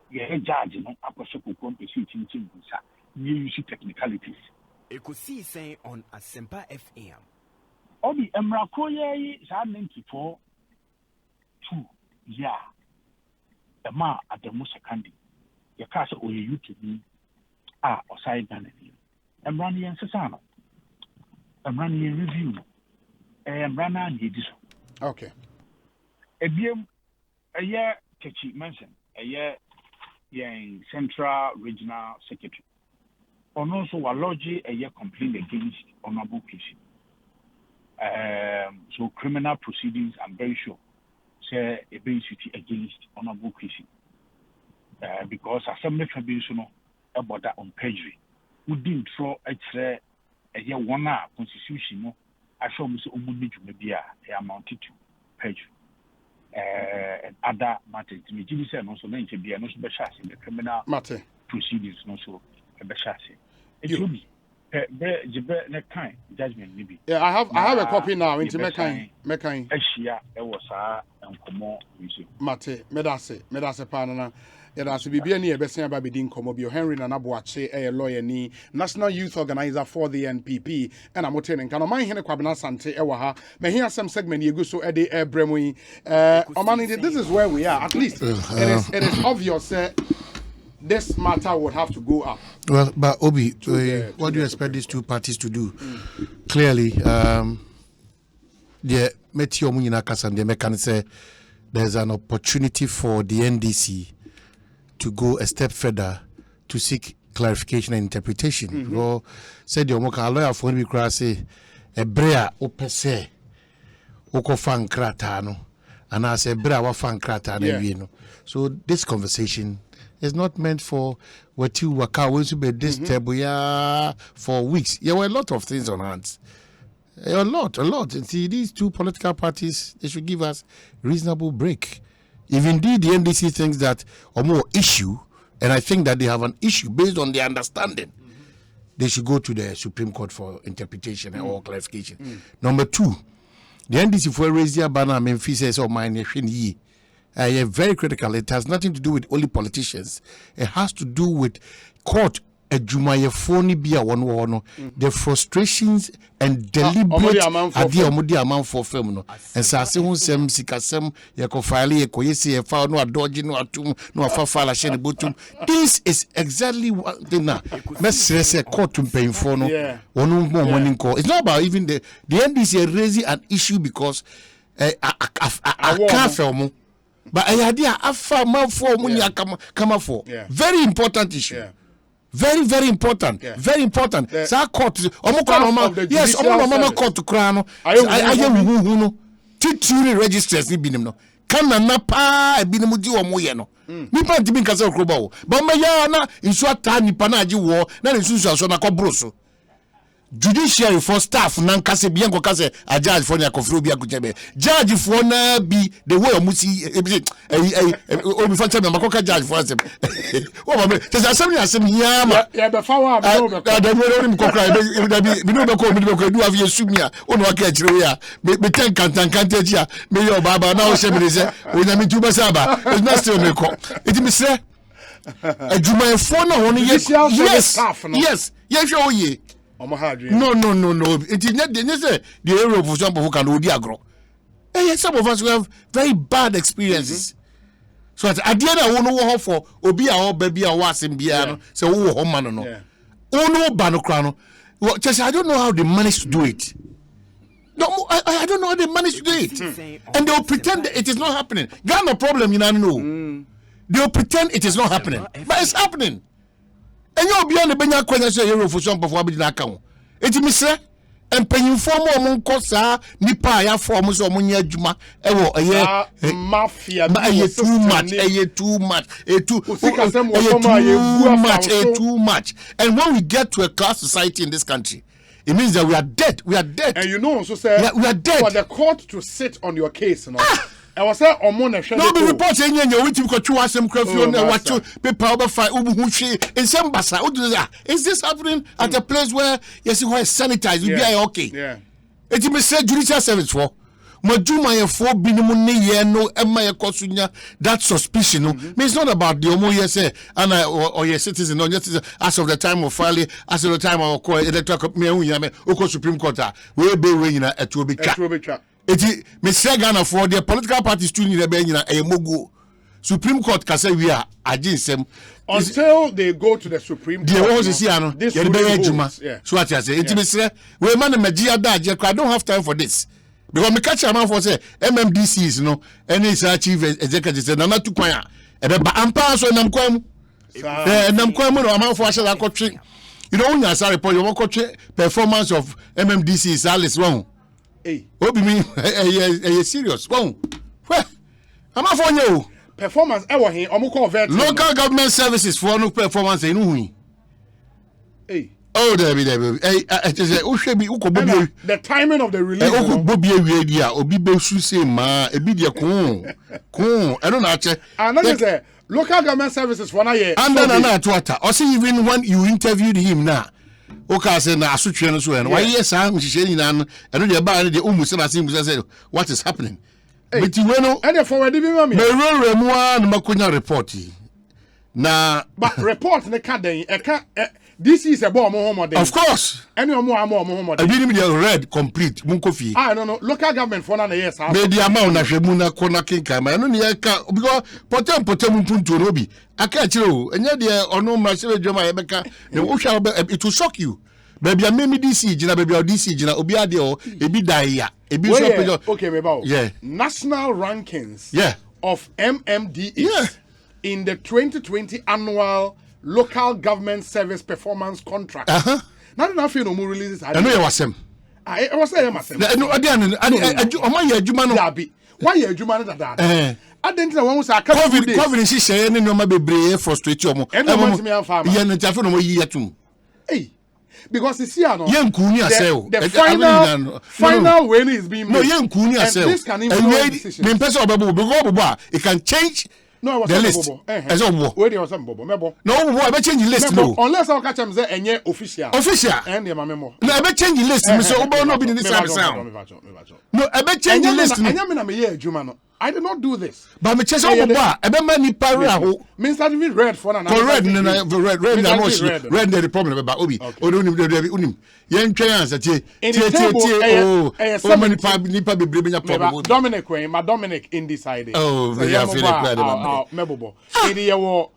ye judge, no, Apostle competition in Timbusa, new technicalities. Ekosiisen on Asempa FM. Obi, Emrakoye is 94. 2 yeah the ma at the most candy your castle or you to be or side than and running and Sasano and running review and run on this Okay. A year catchy mention a year Central Regional Secretary and also a lodge a year complaint against honorable case so criminal proceedings I'm very sure a basicity against honorable Christian because assembly tribunal about that on perjury. We didn't throw a year 1 hour constitution. No, I show Mr. Omuniju maybe amounted to perjury and other matters. Me did say no so then to be no special in the criminal Mate. Proceedings no so a special. It should be judgment maybe. Yeah, I have a copy now into Mekai. Asia was and come Mate, Medase Panana. Yeah, so Bibiani a besia by Bidin Comobio, Henry Nanabuache, a lawyer ni, National Youth Organizer for the NPP, and I'm attending. Can I mind Hene Kwabena Sante Ewaha? May hear some segment you go so Eddie Bremui. This is where we are. At least it is obvious this matter would have to go up. Well, but Obi, what do you expect these two parties to do? Clearly, the Metio Munina Kasan, the mechanic say there's an opportunity for the NDC to go a step further to seek clarification and interpretation. Well, said the Omoka lawyer for me say a brea opese oko fan kratano and I say brea wa fan kratano. So this conversation is not meant for what you were going to be this table for weeks. There were a lot of things on hands. A lot. And see, these two political parties, they should give us reasonable break. If indeed the NDC thinks that or more issue, and I think that they have an issue based on their understanding, they should go to the Supreme Court for interpretation or clarification. Number two, the NDC for raise their banner Memphis or mine very critical. It has nothing to do with only politicians. It has to do with court. The frustrations and deliberate amount for film. And so I say, Sikasem, Yakofali, Ekoyesi, Fao, no dodging, no atum, no afafala, Shen Butum. This is exactly what they now. Let's say court to pay for no one more morning call. It's not about even the NDC raising an issue because I can't film. But I idea afa man for money come for. Very important issue. Very, very important. Very important. So court yes, mama court to crown. I who tituli registers ni binim no. Kana na pa binim di omo ye no. Nipa ntimi nkasa okroba wo. Ba ma ya na nsu ata nipa na agi wo na nsu so na kobroso. Judiciary for staff nan kase bien ko kase a judge for na kofro bi akuchebe judge for na bi the way omusi obi fa chebe makoka judge for asem o ba me tese asem ya ma ya be fa wa be no be da me ro kokra bi no be ko du avie sumia o no aka chire ya me ten kantan tia me yo baba na o shebe se o na mi tuba saba e na still me ko it me say adwuma efo na ho no yes hwe oye no. It is not the area for some who can do the agro. Some of us who have very bad experiences. So at the end, I won't know for Obi or baby or was in Biano. So, oh, man, no. Oh, no, Banocrano. Well, just I don't know how they managed to do it. No, I don't know how they managed to do it. And they'll pretend that it is not happening. Ghana problem, you know. They'll pretend it is not happening. But it's happening. And you'll be on the Benya question hero for some of Wabina account. It's me say, and paying for more Moncosa, Nipaya forms or Munya Juma, mafia, too much. And when we get to a class society in this country, it means that we are dead. And you know, also say, we are dead. For the court to sit on your case, no. I was saying, no be report saying you wait to go to some curfew and what to people over fight in some basa. Is this happening at a place where yes, where sanitized? We be okay. Yeah. It me say judicial service for. Majuma ye for binimu ne ye no emma ye kosunya that suspicion no. It's not about the omo ye say and or your citizen or citizen as of the time of filing as of the time of electoral me oko Supreme Court we be we nyina eto be twa. Eti me say Ghana for the political parties too need be nyina mogu Supreme Court ka say we are aginsem until they go to the Supreme Court. They always see ano this be ejuma so what you say eti me say we man magia da I don't have time for this because me catch am for say MMDCs no any chief executive say na tu kwan a e be ba ampa so nam kwan mu no am for asha akotwe you know when you say report you akotwe performance of MMDCs Alice wrong. Hey, what be mean? Are serious? Well, I'm not for you. Performance, local government services for no performance. Hey, oh, there be. Hey, the timing of the release. Obi say ma, I don't know. And local government services for na year. And then I see even when you interviewed him now. Okay, say na asutwe no so en why yes am hihye nyina no eno de ba de umuse na sim say what is happening but we no and the forward bi ma me rere mu an makonya report na but report ne ka den e ka this is a bomb homo. Of course. Any more homo. I didn't mean read complete. Munkofi. No. Local government for na yes. Media amount na hwemu na kona kinka. Ma no ne ka because potem mpuntu no bi. Aka chiro. Enye de ono mrashe dwoma ye beka. It will shock you. Baby amemi DC gina baby DC gina obi ade o ebi dan ya. Okay, Mebao. Yeah. National rankings Yeah. of MMDAs Yeah. in the 2020 annual local government service performance contract. Now I feel no more releases. I know you was him. I was saying myself. No, why you Juma that? I didn't know one say COVID she say any no bebree frustrate you mo. Hey, because you see, the final win is being made. This can influence decisions. It can change no, I was the list. Where there was some bobo. No, I change the list. No, unless I catch them say any official. And the memo. No, I change the list. So no be the sound. No, I change the list. I did not do this. But me chese obo ba e be mani para ho. Means that we read for an red the problem ba obi. Onim. Yen twen answer tie. Oh many nipa bebre benya problem. Dominic Dominic in this idea. Oh, very affiliate mebobo. Idi yewo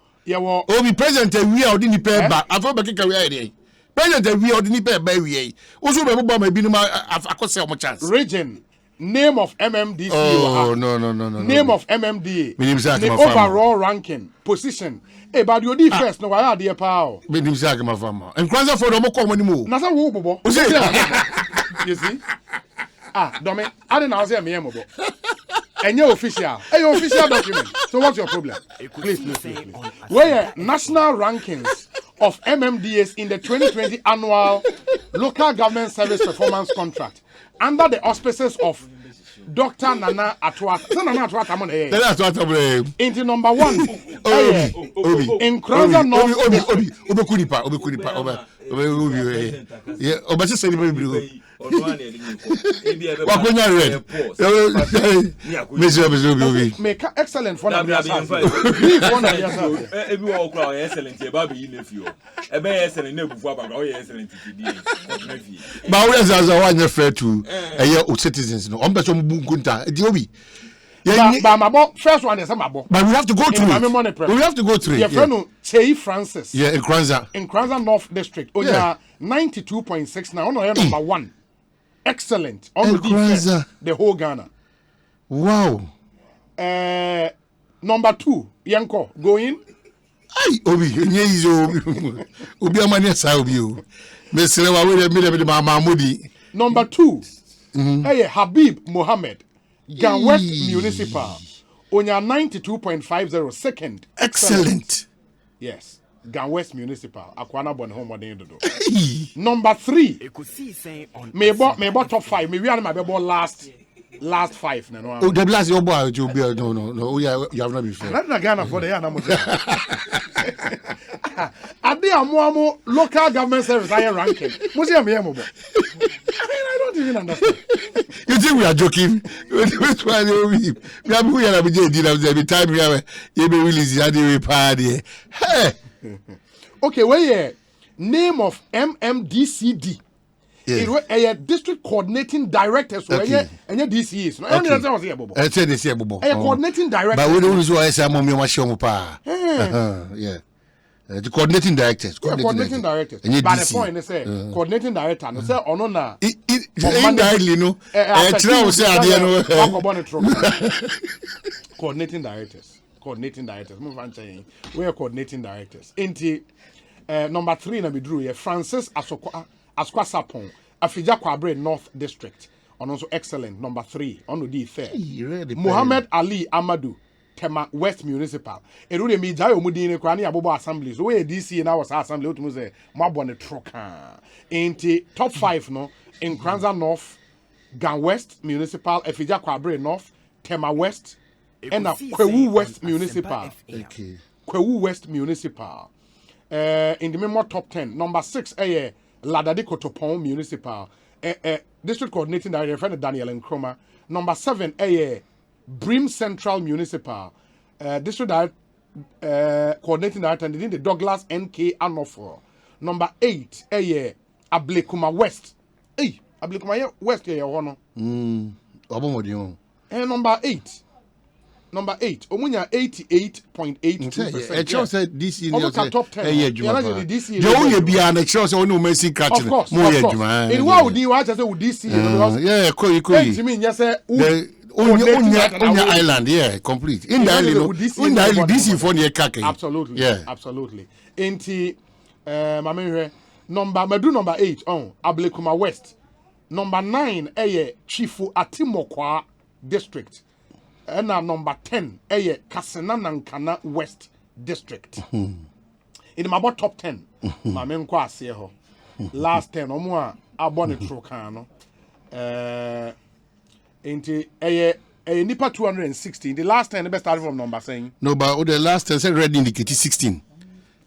obi president we odi nipa ba. Afo be keka we ide. President we odi nipa ba we. Oso be bo ma binu ma akose omo chance. Region name of MMDC. Oh, no. Name of MMDA. The overall ranking, position. Hey, but you did first. No, why are they power? Minim say my farmer. And kwanza for the mo come anymore. Nasa wo bobo. You see? Domin, I didn't answer me bobo. And you're official. Hey, your official document. So what's your problem? Please. Where national rankings of MMDAs in the 2020 annual local government service performance contract under the auspices of Dr. Nana Atwata. Nana Atwata among into number 1. In Kranza North. Make excellent for them. Citizens, no. First one is Mabo. But we have to go through it. We have to go through it. Your friend Chei Francis. Yeah, in Kranza North District. Oh, yeah. 92.6 now. On number 1. Excellent. On the whole Ghana. Wow. Number 2, Yanko. Go in. Ay, Obi, Obi amani sa Obi o. Me sere wa we me Mahmoudi. Number 2. Habib Mohammed. Gan West Municipal. Onya 92.50 second. Excellent. Yes. Gan West Municipal. Akwana bon home modern do. Number 3. Ekosiisen on me top 5. Me we are my last 5 no. Oh, the last your boy to be no. You have not been fair. Not Ghana for the year na mo. Ade amoamo local government service higher ranking. Mo say me mo. I don't even understand. You think we are joking? Which one we have we are every time we have you be release the party. Hey. Okay, where here? Name of MMDCD. It was a district coordinating director. So and your DCs. No, I was here, Bobo. I said this here, Bobo. A coordinating director. But we don't know why say mommy ma show pa. Yeah. The coordinating directors. Coordinating directors. But the point is say coordinating director. No say ono na. Indirectly no. Try say ade no. Coordinating directors. Move on saying we are coordinating directors. Inti number 3 na be drew here Francis Asqua Sapon Afija Kwabre North District. And also excellent number 3 on the fair. Muhammad Ali Amadou Tema West Municipal. E do me jai omudin kwa na abobo assembly. So we DC na was assembly otumu say mabo ne troka. Inti top 5 no in Kranza North, Gan West Municipal, Afija Kwabre North, Tema West and Kwewu West Municipal. Okay. Kwewu West Municipal. In the memo top 10, number 6, Ladadi Kotopon Municipal. District coordinating director, friend Daniel Nkrumah. Number 7, Brim Central Municipal. District coordinating director, and the Douglas N.K. Anofor. Number 8, Ablekuma West. Ablekuma West, And number 8. Number 8, Omunya 88.82%. A choice said this in your top 10. Yeah, The only be an a choice on Messi catch. Of course. In what would you watch as a DC? Yeah, you mean yes, Onya Island, yeah, complete. In the island, DC for the kake. Absolutely. Yeah, absolutely. Inti, number 8 on Ablekuma West. Number 9, Chifu Atimokwa District. And number 10, Kasena Nankana West District. In my top 10, my main class here. Last 10, Omwa Abone Trocano. Into Nipa 260. The last 10, the best started from number saying. No, but the last 10 said red indicated 16.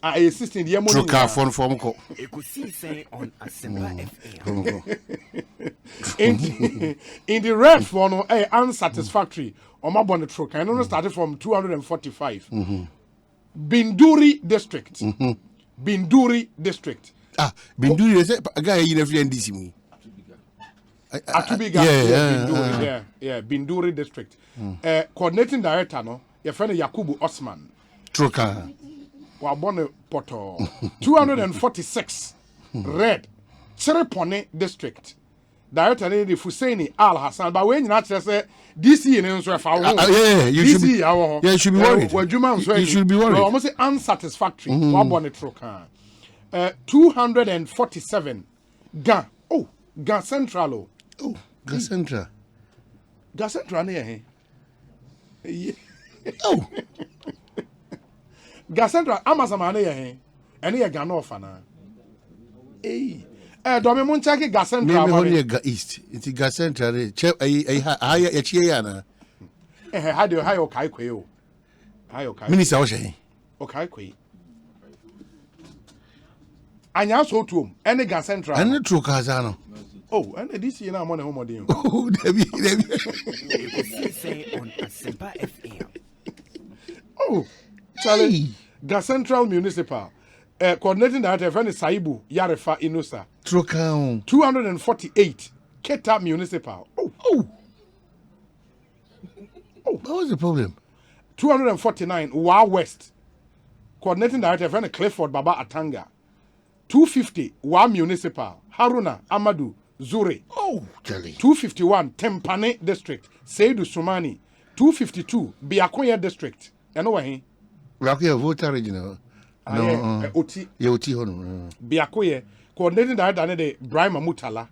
16, the money. Troca phone form call. Ekosiisen on Assempa FM. In the red phone, unsatisfactory. Omabone Troca. I know started from 245. Binduri District. Binduri District. Binduri is a guy in every NDC. Atubiga, Binduri District. Coordinating director, no, your friend Yakubu Osman. Troca. Wabone Poto. 246. Red. Cherepone District. Director the Fusaini Al Hassan. But when you not say DC in Israel, you should be. Yeah, you should be worried. You should be worried. Almost unsatisfactory. Wabone Troca. 247. Ga. Oh, Ga Central. Oh, Ga Central. Ga Central near here. Oh. Ga Central, Amazon here. And here Ga North. Hey. Domi Munchaki Ga Central. Maybe only Ga East. It's Ga Central. Higher Chiana. How do you hire Okaikwe? Minister Oshay. Okaikwe. And you also to him. Any Ga Central. And the true Kazano. Oh, and this year I'm on a home audio. Oh, Debbie. Ekosiisen on Assempa FM. Oh, Charlie. Ga Central Municipal. Coordinating director, friend Saibu Yarefa Inusa. Troca. 248. Keta Municipal. Oh. What was the problem? 249. Wa West. Coordinating director, friend Clifford Baba Atanga. 250. Wa Municipal. Haruna Amadou Zure. Oh, Charlie. 251. Tempane District. Seidu Sumani. 252. Biakoya District. You know what he? Biakoya voter regional. No. Oti. Yeah, Oti Hono. Biakoya. Coordinating director, the Brahma Mutala.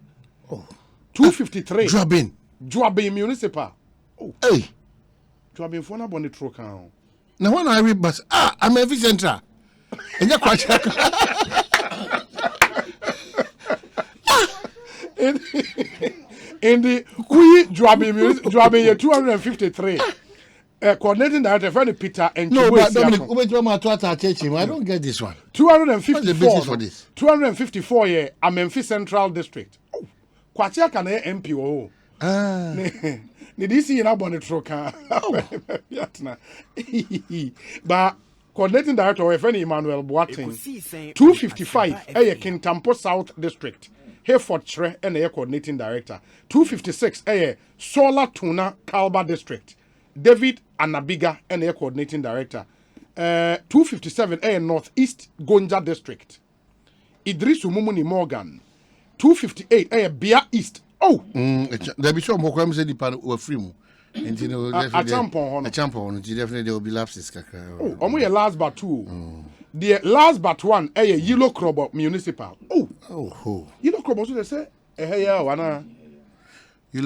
Oh. 253. Joabin Municipal. Oh. Hey. Joabin Fona Bonnie Trocan. Now when I read bus, I'm every central. And you're quite in the Kui Joabin 253. Coordinating director, friend Peter and no, but Dominic, I don't get this one. 254. What's the basis for this? 254 year Memphis Central District. Oh, Kwatia can MPO. The DC in Abonne Troca. But coordinating director, friend Emmanuel Boateng. 255 Kintampo South District. Herefordshire and coordinating director. 256 Solar Tuna Kalba District. David Anabiga and coordinating director. 257 Northeast Gonja District. Idris Umumuni Morgan. 258 Bia East. Oh, there be some more crimes in the were free. And you know, a champion. Definitely there will be lapses. Oh, only last but two. The last but one, Yellow Crop Municipal. Oh, Yellow Crop, also they say, Yellow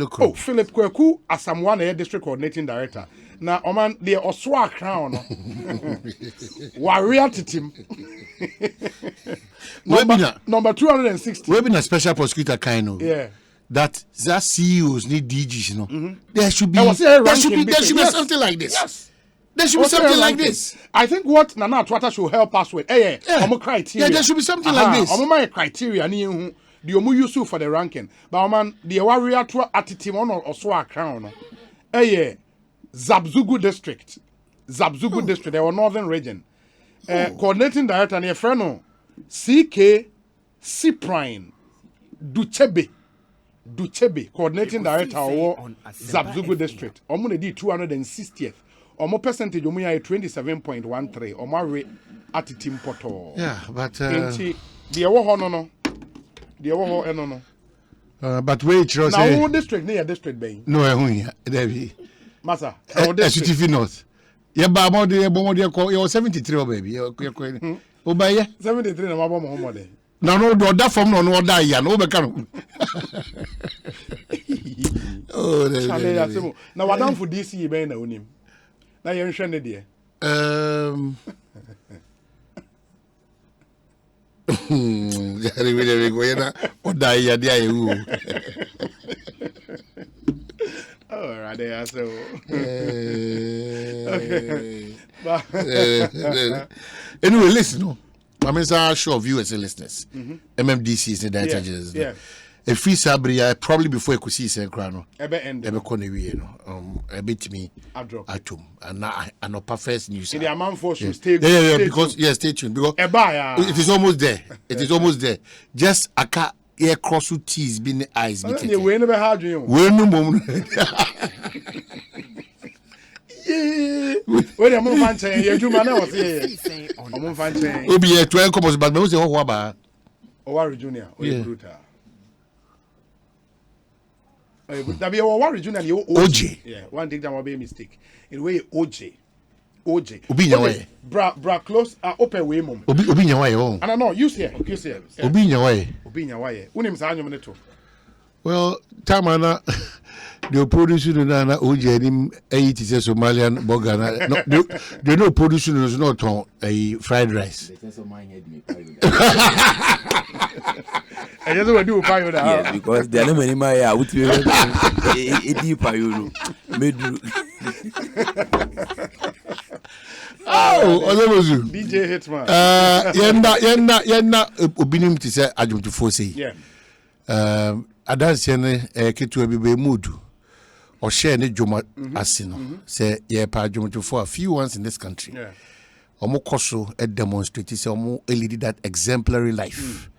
Crop. Oh, Philip Kweku, Asamwane District Coordinating Director. Now, Oman, the Oswa Crown. Warrior team. Number 260. We've been a special prosecutor kind of. Yeah. That CEOs need DGs, you know. There should be something like this. Yes. There should be something like this. I think what Nana Twata should help us with, criteria. Yeah, there should be something like this. My criteria, the omu use for the ranking. But man, the warrior to attitude on or so crown. Zabzugu District. District, our northern region. Coordinating director and your friend CK Cyprine Duchebe, coordinating director of Zabzugu District. Omune di 260th. Omo percentage omo ya 27.13. Omo rate at team poto. Yeah, but Enti the wo ho no. The wo ho eno no. but wait, you Now say who district near district bay? no, I won't. Debbie. Massa. Our district. SUTV North. Yeah, but about the you're 73, baby. You're 73 na mabo mo de. no, that from no die ya no be kan. Oh, Chale ya semo. Na wadam for DC be na onim. Na ye nhwe ne de. Jari we go na o die ya dia you. Oh, right there so. Anyway, listen, no. I mean, I'm sure viewers and listeners. MMDC is the data judges. Yeah. A free sabria probably before Ekosiisen crown. Ebe end. Ebe konewi no. A bit me Adrop. atom and upper first news. In the amount for should stay. Yeah, because stay tuned because it is almost there. It is almost there. Just aka air cross with teeth being the eyes. You we never had you. We no moment. Where am I fancy? You do man was here. I'm fancy. Obi e 12 commos but me say ho ba. Owari Junior, brutal. That be Owari Junior, you OJ. Yeah, one thing that will be a mistake. In way OJ. Obi nyawe. Bra close open way mom. Obi nyawe o. And no, use here. Obi nyawe. Obi nyawe. Unim sa anyom ne to. Well, Tamana, the producer na OJ him eat is a Somalian burger. No, they no producer is not on a fried rice. I just want to do fire that. Yes, because there are no many my out to a deeper you Oh, DJ Hitman. Yenda obinim ti say adwumtofo say. Yeah. Adanse ne ketu abibe mudu. Or share ne dwuma Assin say ye pa adwumtofo a few ones in this country. Yeah. Omo koso demonstrate say omo lead that exemplary life.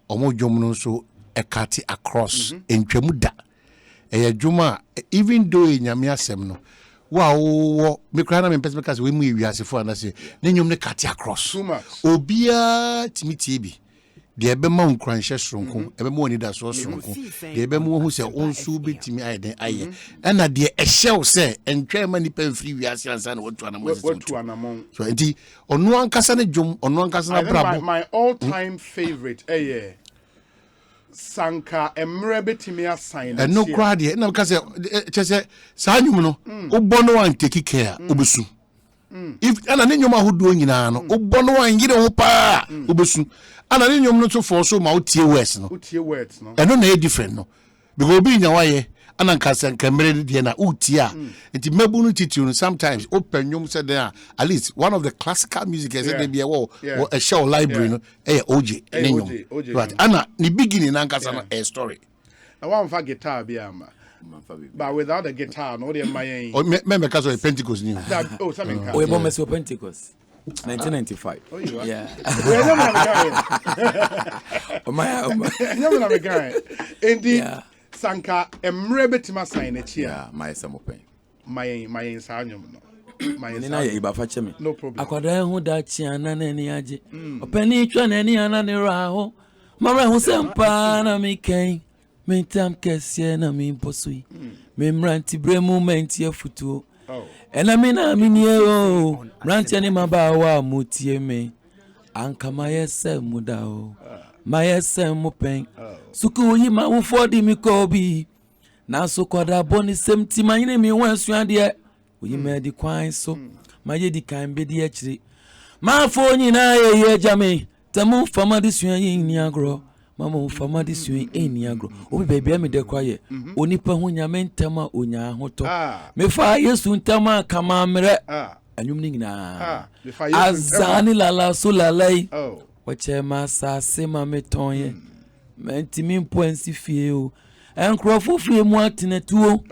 Omo dwom so ekati across entwemu da. Dwuma even though enyame asem no wow me kra na me pese because we mu ewiasefo ana say na nyom ne kati across Too much. obia timiti bi de ebe ma nkranhye soronko ebe ma oni da so soronko de ebe ma hu se onsu betimi ayden aye na de ehyew se entwa ma ni pamfiri wiase ansa na wotu anamon so enti onu ankasa ne dwom onu ankasa na brabo my all time favorite Sanka emre betimi assign no crowd here na because chese sa nyum no obo no wan take care obesu if ana ne nyom ahodo nyina no obo no wan yire ho pa obesu ana ne nyom no to for so ma otie words no eno na e different no because obi nyawaye ana nkasa nkamere de na utie a enti mabu no titiri no sometimes open nyom said there at least one of the classical music is there be a show library no OJ ne nyom right ana ni beginning na nkasa na a story na one for guitar be ama but without the guitar no dey my me because of Pentecost new something we bomb so Pentecost 1995 yeah my guy indeed Sanka emre betima sign echi yeah my some open my sanyum no my na ye ba fa cheme no problem akwada hu da chi ana na ni age opani twa na ni ana ni ra ho mara hu sempa na mi ken mi tam kese na mi posui mi mranti bre moment ye futuo ena mi na mi ni o mranti ni mabawa mutie me anka mayese muda o mayese mupen suku yi ma wo fodi mi ko bi na so koda boni semti manyine mi wansu ade oyi ma di kwan so maye di kan be di akiri ma fo nyina ye jame tamu fama di suan yin ni agro mama fama di suan ni agro obi bebia me de kwaye onipa ho nyame ntama onya hoto me fa yesu ntama kama mre anyum ni nyina azani lala so lalai wache ma sa se ma metonye menti mi mpoansi fie o enkrofo fie mu atenetuo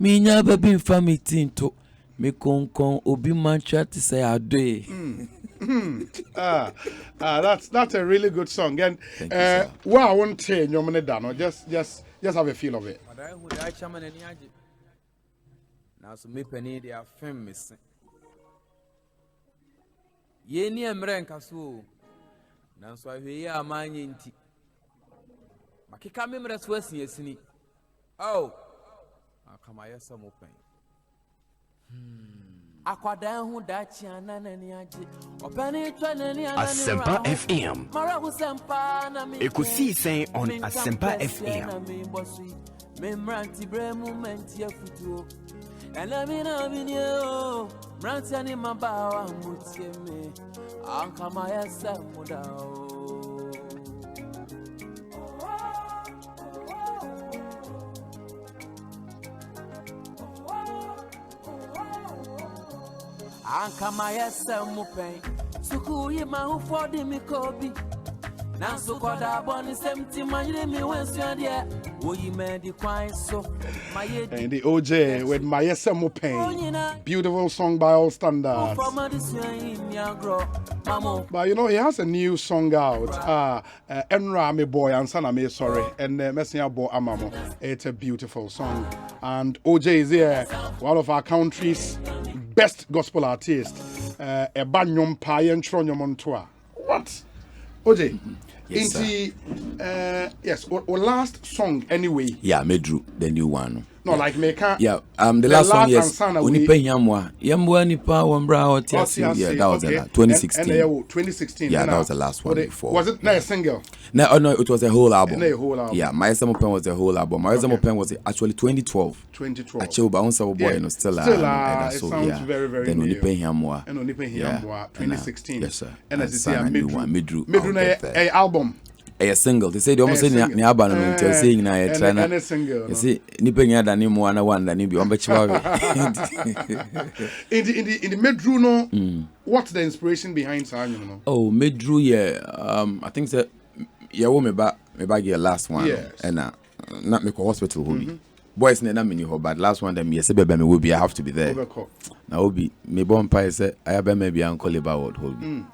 mi nya babi mfa mi tinto mi konkon obi mantra to say adoe that's a really good song and what I want to say nyom ne da no just have a feel of it na so me pani dey afem me se ye ni emre nkaso nanso ahwe ye amanye nti makeka memre so asiasini oh akama yesa mo pen akwada hu dachi ananani aje opani twanani anani Asempa FM. mara husempa na mi Ekosiisen on Asempa FM. memranti bremu menti ya futuo Elamina minyo, mrantani mabawa mutieme, ankama yasa mudao. Ankama yasa mupen, suku yima ufodi mikobi. Nanso koda boni semti manyire mi wensuadie oyi medi kwan so And the OJ with Mayesa Mopane. Beautiful song by all standards. But you know, he has a new song out. Enra me boy and Sana me sorry. And Messia Bo Amamo. It's a beautiful song. And OJ is here, one of our country's best gospel artists. A banyom payen tronyom montoa. What? OJ. Yes, Yes, or last song anyway. Yeah, Medru, the new one. No, like Meka. Yeah, the last song, yes. Unipe Yamwa. Yamwa Nipa, Wambra, or TLC. Yeah, that was the 2016. 2016. Yeah, that was the last one before. Was it not a single? No, oh, no, it was a whole album. A whole album. Yeah, My Summer Pen was the whole album. My Summer Pen was actually 2012. 2012. Actually, but once our boy, you know, still it sounds very, very then new. Unipe Yamwa. And Unipe Yamwa, 2016. Yes, sir. And as you say, Medru. Medru, a album. A single. They say they almost say ni abana no tell saying na e try na. And a single. You see, ni penya da ni mo na one da ni bi on be chiwa. In the Medru no, what's the inspiration behind Sanyo no? Oh, Medru, yeah. I think that yeah, wo me ba get last one. Yes. And not me ko hospital ho bi. Boys na me ni ho, but last one them yes be me will be, I have to be there. Na obi me bon pa say I be me bi uncle labor ward hold me.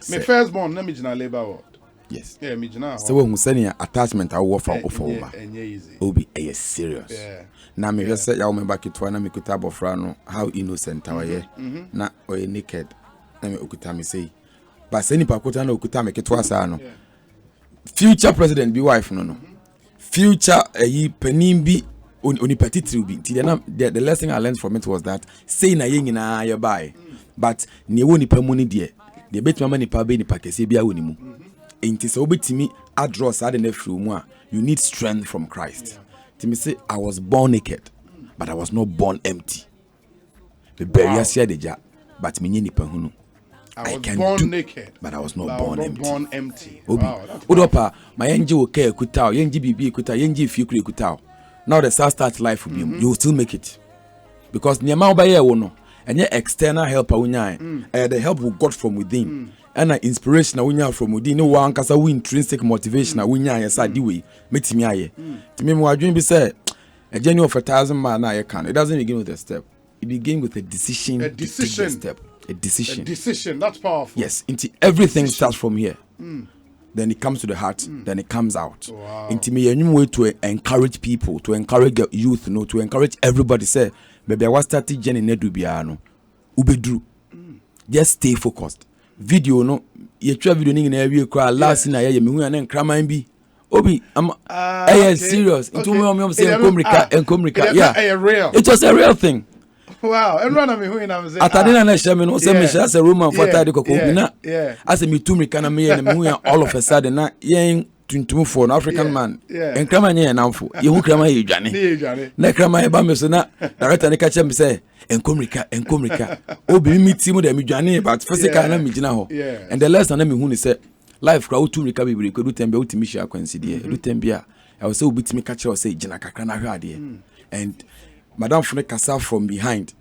My first born na me jina labor ward. Yes. Yeah, me jina. So when sending attachment I work for over. Easy. Obi is serious. Yeah. Na me just say ya me back to na me kuta bofra no how innocent our ye. Na o naked. Na me okuta me say. But say nipa kuta na okuta me ketwa sa no. Future president be wife no. Future yi penin bi oni petitri bi. The last thing I learned from it was that say na ye nyina ye buy. But ne wo nipa mu ni de. De betima nipa be nipa kese bia woni mu. Enti so betimi address ade na fru mu a you need strength from Christ. Timi say I was born naked but I was not born empty. The barrier share the ja but me nipa hunu. I was born naked but I was not born empty. Born empty. Obi odopa my yenji wo care kuta yenji bibi kuta yenji fi kure kuta. Now the start life will be you will still make it. Because nyama obaye wo no enye external help awunya the help we got from within. And inspiration awunya from within no one kasa we intrinsic motivation awunya yes adi we metimi aye timi mo adwen bi say a journey of 1,000 miles na ye can it doesn't begin with a step, it begins with a decision. To take the step. A decision, that's powerful. Yes, into everything starts from here. Then it comes to the heart, then it comes out. Into me a new way to encourage people, to encourage the youth, to encourage everybody. Say maybe I was starting journey nedu biano ubedru. Just stay focused. Video no ye try video ni na every cry last na ye me hu na nkraman bi obi am serious into me say enkomrika yeah real. It was a real thing. Wow, and run me who na me say atade na shame no say me as a Roman for atade kokko na as me tumrika na me me hu all of a sudden na yen tuntum for an African man enkraman ye namfo ye hu kraman ye dwane na kraman e ba me so na director ne ka chem say enkomrika obi mi team dem dwane but physical na me gina ho and the lesson na me hu ni say life crowd to rika bibiri ko do tembe o timi hia kwansi de do tembia I was say obi timi ka kire o say gina kakra na hwa de and madam fune kasa from behind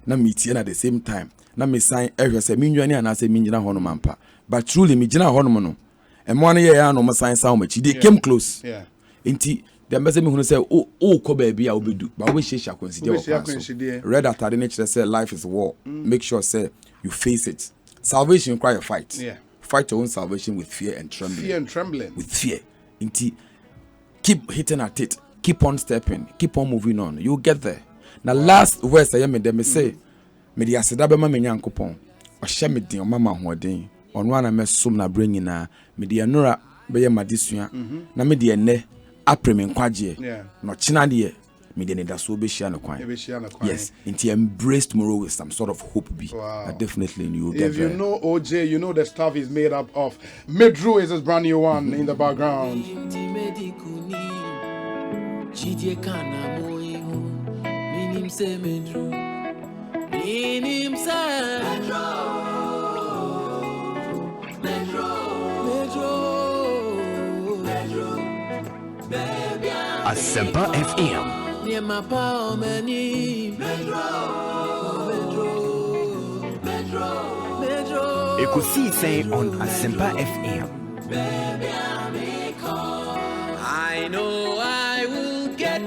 na me tie na at the same time na me sign ehwe say me nwane ana say me gina ho no mampa but truly me gina ho no no and one year ya no sign sound much they came close inti the message me who say oh ko baby a obedu but we share consider read atade na kire say life is war. Make sure say you face it. Salvation require a fight. Fight your own salvation with fear and trembling. With fear. Inti keep hitting at it. Keep on stepping. Keep on moving on. You'll get there. Now last verse I am them say me di aseda be ma me nyankopon. ɔhyɛ me den ɔma ma hoɔden ɔno ana mɛsom na berɛ nyinaa mede ɛnora bɛyɛ madesua na mede ɛnɛ apre me nkwagyeɛ na ɔkyena deɛ mede ne da so bɛhyia no kwan. Yes, nti embrace tomorrow with some sort of hope be. Definitely you will get if there. You know OJ, you know the stuff is made up of. Medru is his brand new one in the background. Asempa FM. Ekosiisen on Asempa FM. I know I will get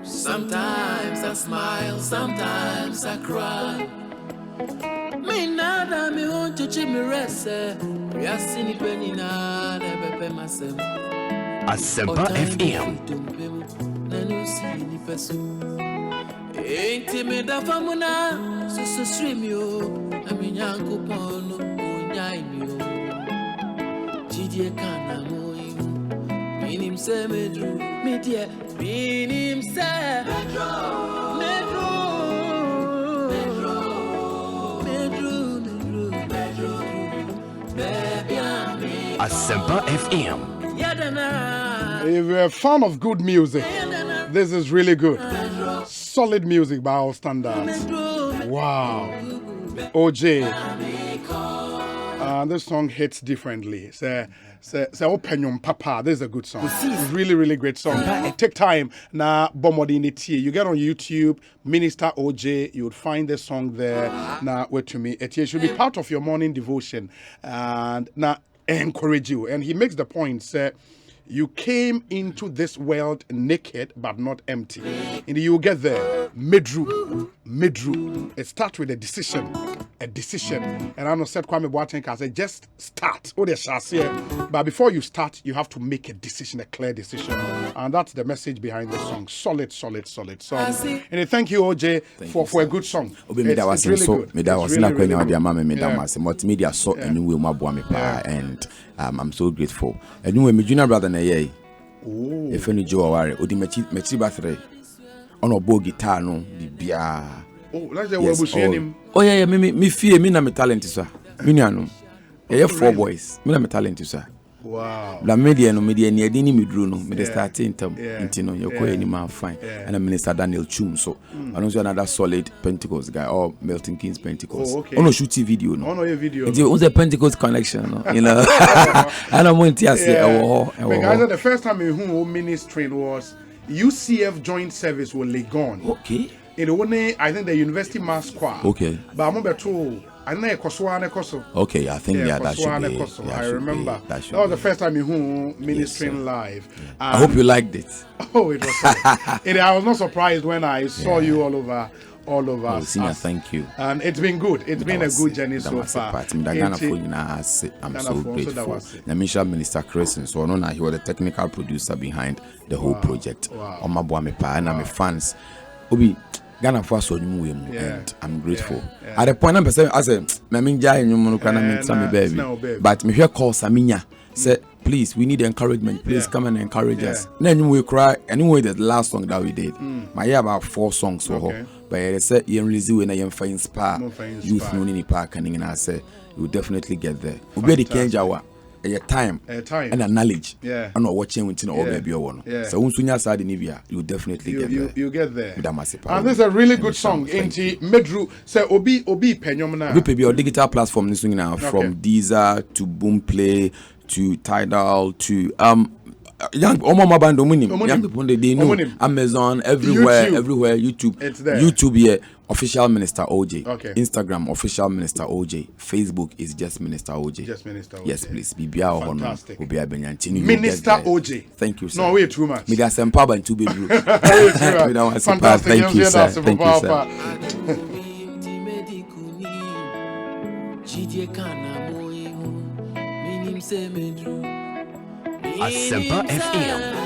sometimes I smile, sometimes I cry. Me nada me want to chime rest. We are seeing penny na never myself. Asempa FM. Nanu see ni person. Ain't me da famuna so stream yo. I mean yanko pono nyai mi yo. Chidie kana mo Minim se medru, media, minim se medru, baby, Asempa FM. If you're a fan of good music, this is really good. Solid music by all standards. Wow. OJ. This song hits differently. Open your papa. This is a good song. Really, really great song. Take time. Now, Bomodinity. You get on YouTube, Minister OJ. You would find the song there. Now, wait to me. It should be part of your morning devotion. And now, encourage you. And he makes the point. Say, you came into this world naked but not empty. And you get there. Midru. It starts with a decision. And I know said Kwame Boateng I said just start. But before you start, you have to make a decision, a clear decision. And that's the message behind the song. Solid song. And thank you, OJ, for a good song. It's really good. Multimedia saw a new way and I'm so grateful. And you my junior brother na ye. If any Joe Aware, Odi Mechi Battery on a bow guitar no bibia. Oh, that's the way we see him. Oh yeah, me fear me na me talent sir. Me no. Yeah, 4 boys. Me na me talent sir. Wow. La media no media ni edi ni medru no me dey start intam intino yoko any man fine. And Minister Daniel Chum so. And also another solid Pentecost guy or Milton Keynes Pentecost. Oh, okay. On shoot video no. On your video. It was a Pentecost connection no. You know. And I'm going to say the first time in ministry was UCF joint service with Legon. Okay. In the one I think the University Mass Choir. Okay. But I'm about to okay, I think that should be. I remember. That was the first time you ministering live. I hope you liked it. Oh, it was. I was not surprised when I saw you all over. Senior, thank you. And it's been good. It's been a good journey so far. I'm so grateful. The Minister Chris, so I know he was the technical producer behind the whole project. On my boy, and I'm a fans. Obi. Ghana for so and I'm grateful. At the point I said, Maminja and you baby. But me hear call Saminya say, please, we need encouragement. Please come and encourage us. Then we cry. Anyway, the last song that we did, my year about 4 songs for her. But I said, you release when I am fine spa youth no in park and I say, you will definitely get there. We be the Kenjawa. A time and a knowledge. I'm not watching with all baby one. So once you side in Nivea, you definitely get there. You get there. And this is a really good song. Inti Medru say Obi Penyomna. We pay your digital platform this now from Deezer to Boomplay to Tidal to young Omama Band young people they know Amazon everywhere YouTube. It's there. YouTube here. Official Minister OJ. Okay. Instagram, Official Minister OJ. Facebook is just Minister OJ. Just Minister OJ. Yes, please. Bibia Fantastic. Minister OJ. Thank you, sir. No, way too much. Media Sempa and 2 bedroom. Fantastic. Thank you, sir. Thank you, sir. die kana mo ihu minim se medru Asempa FM.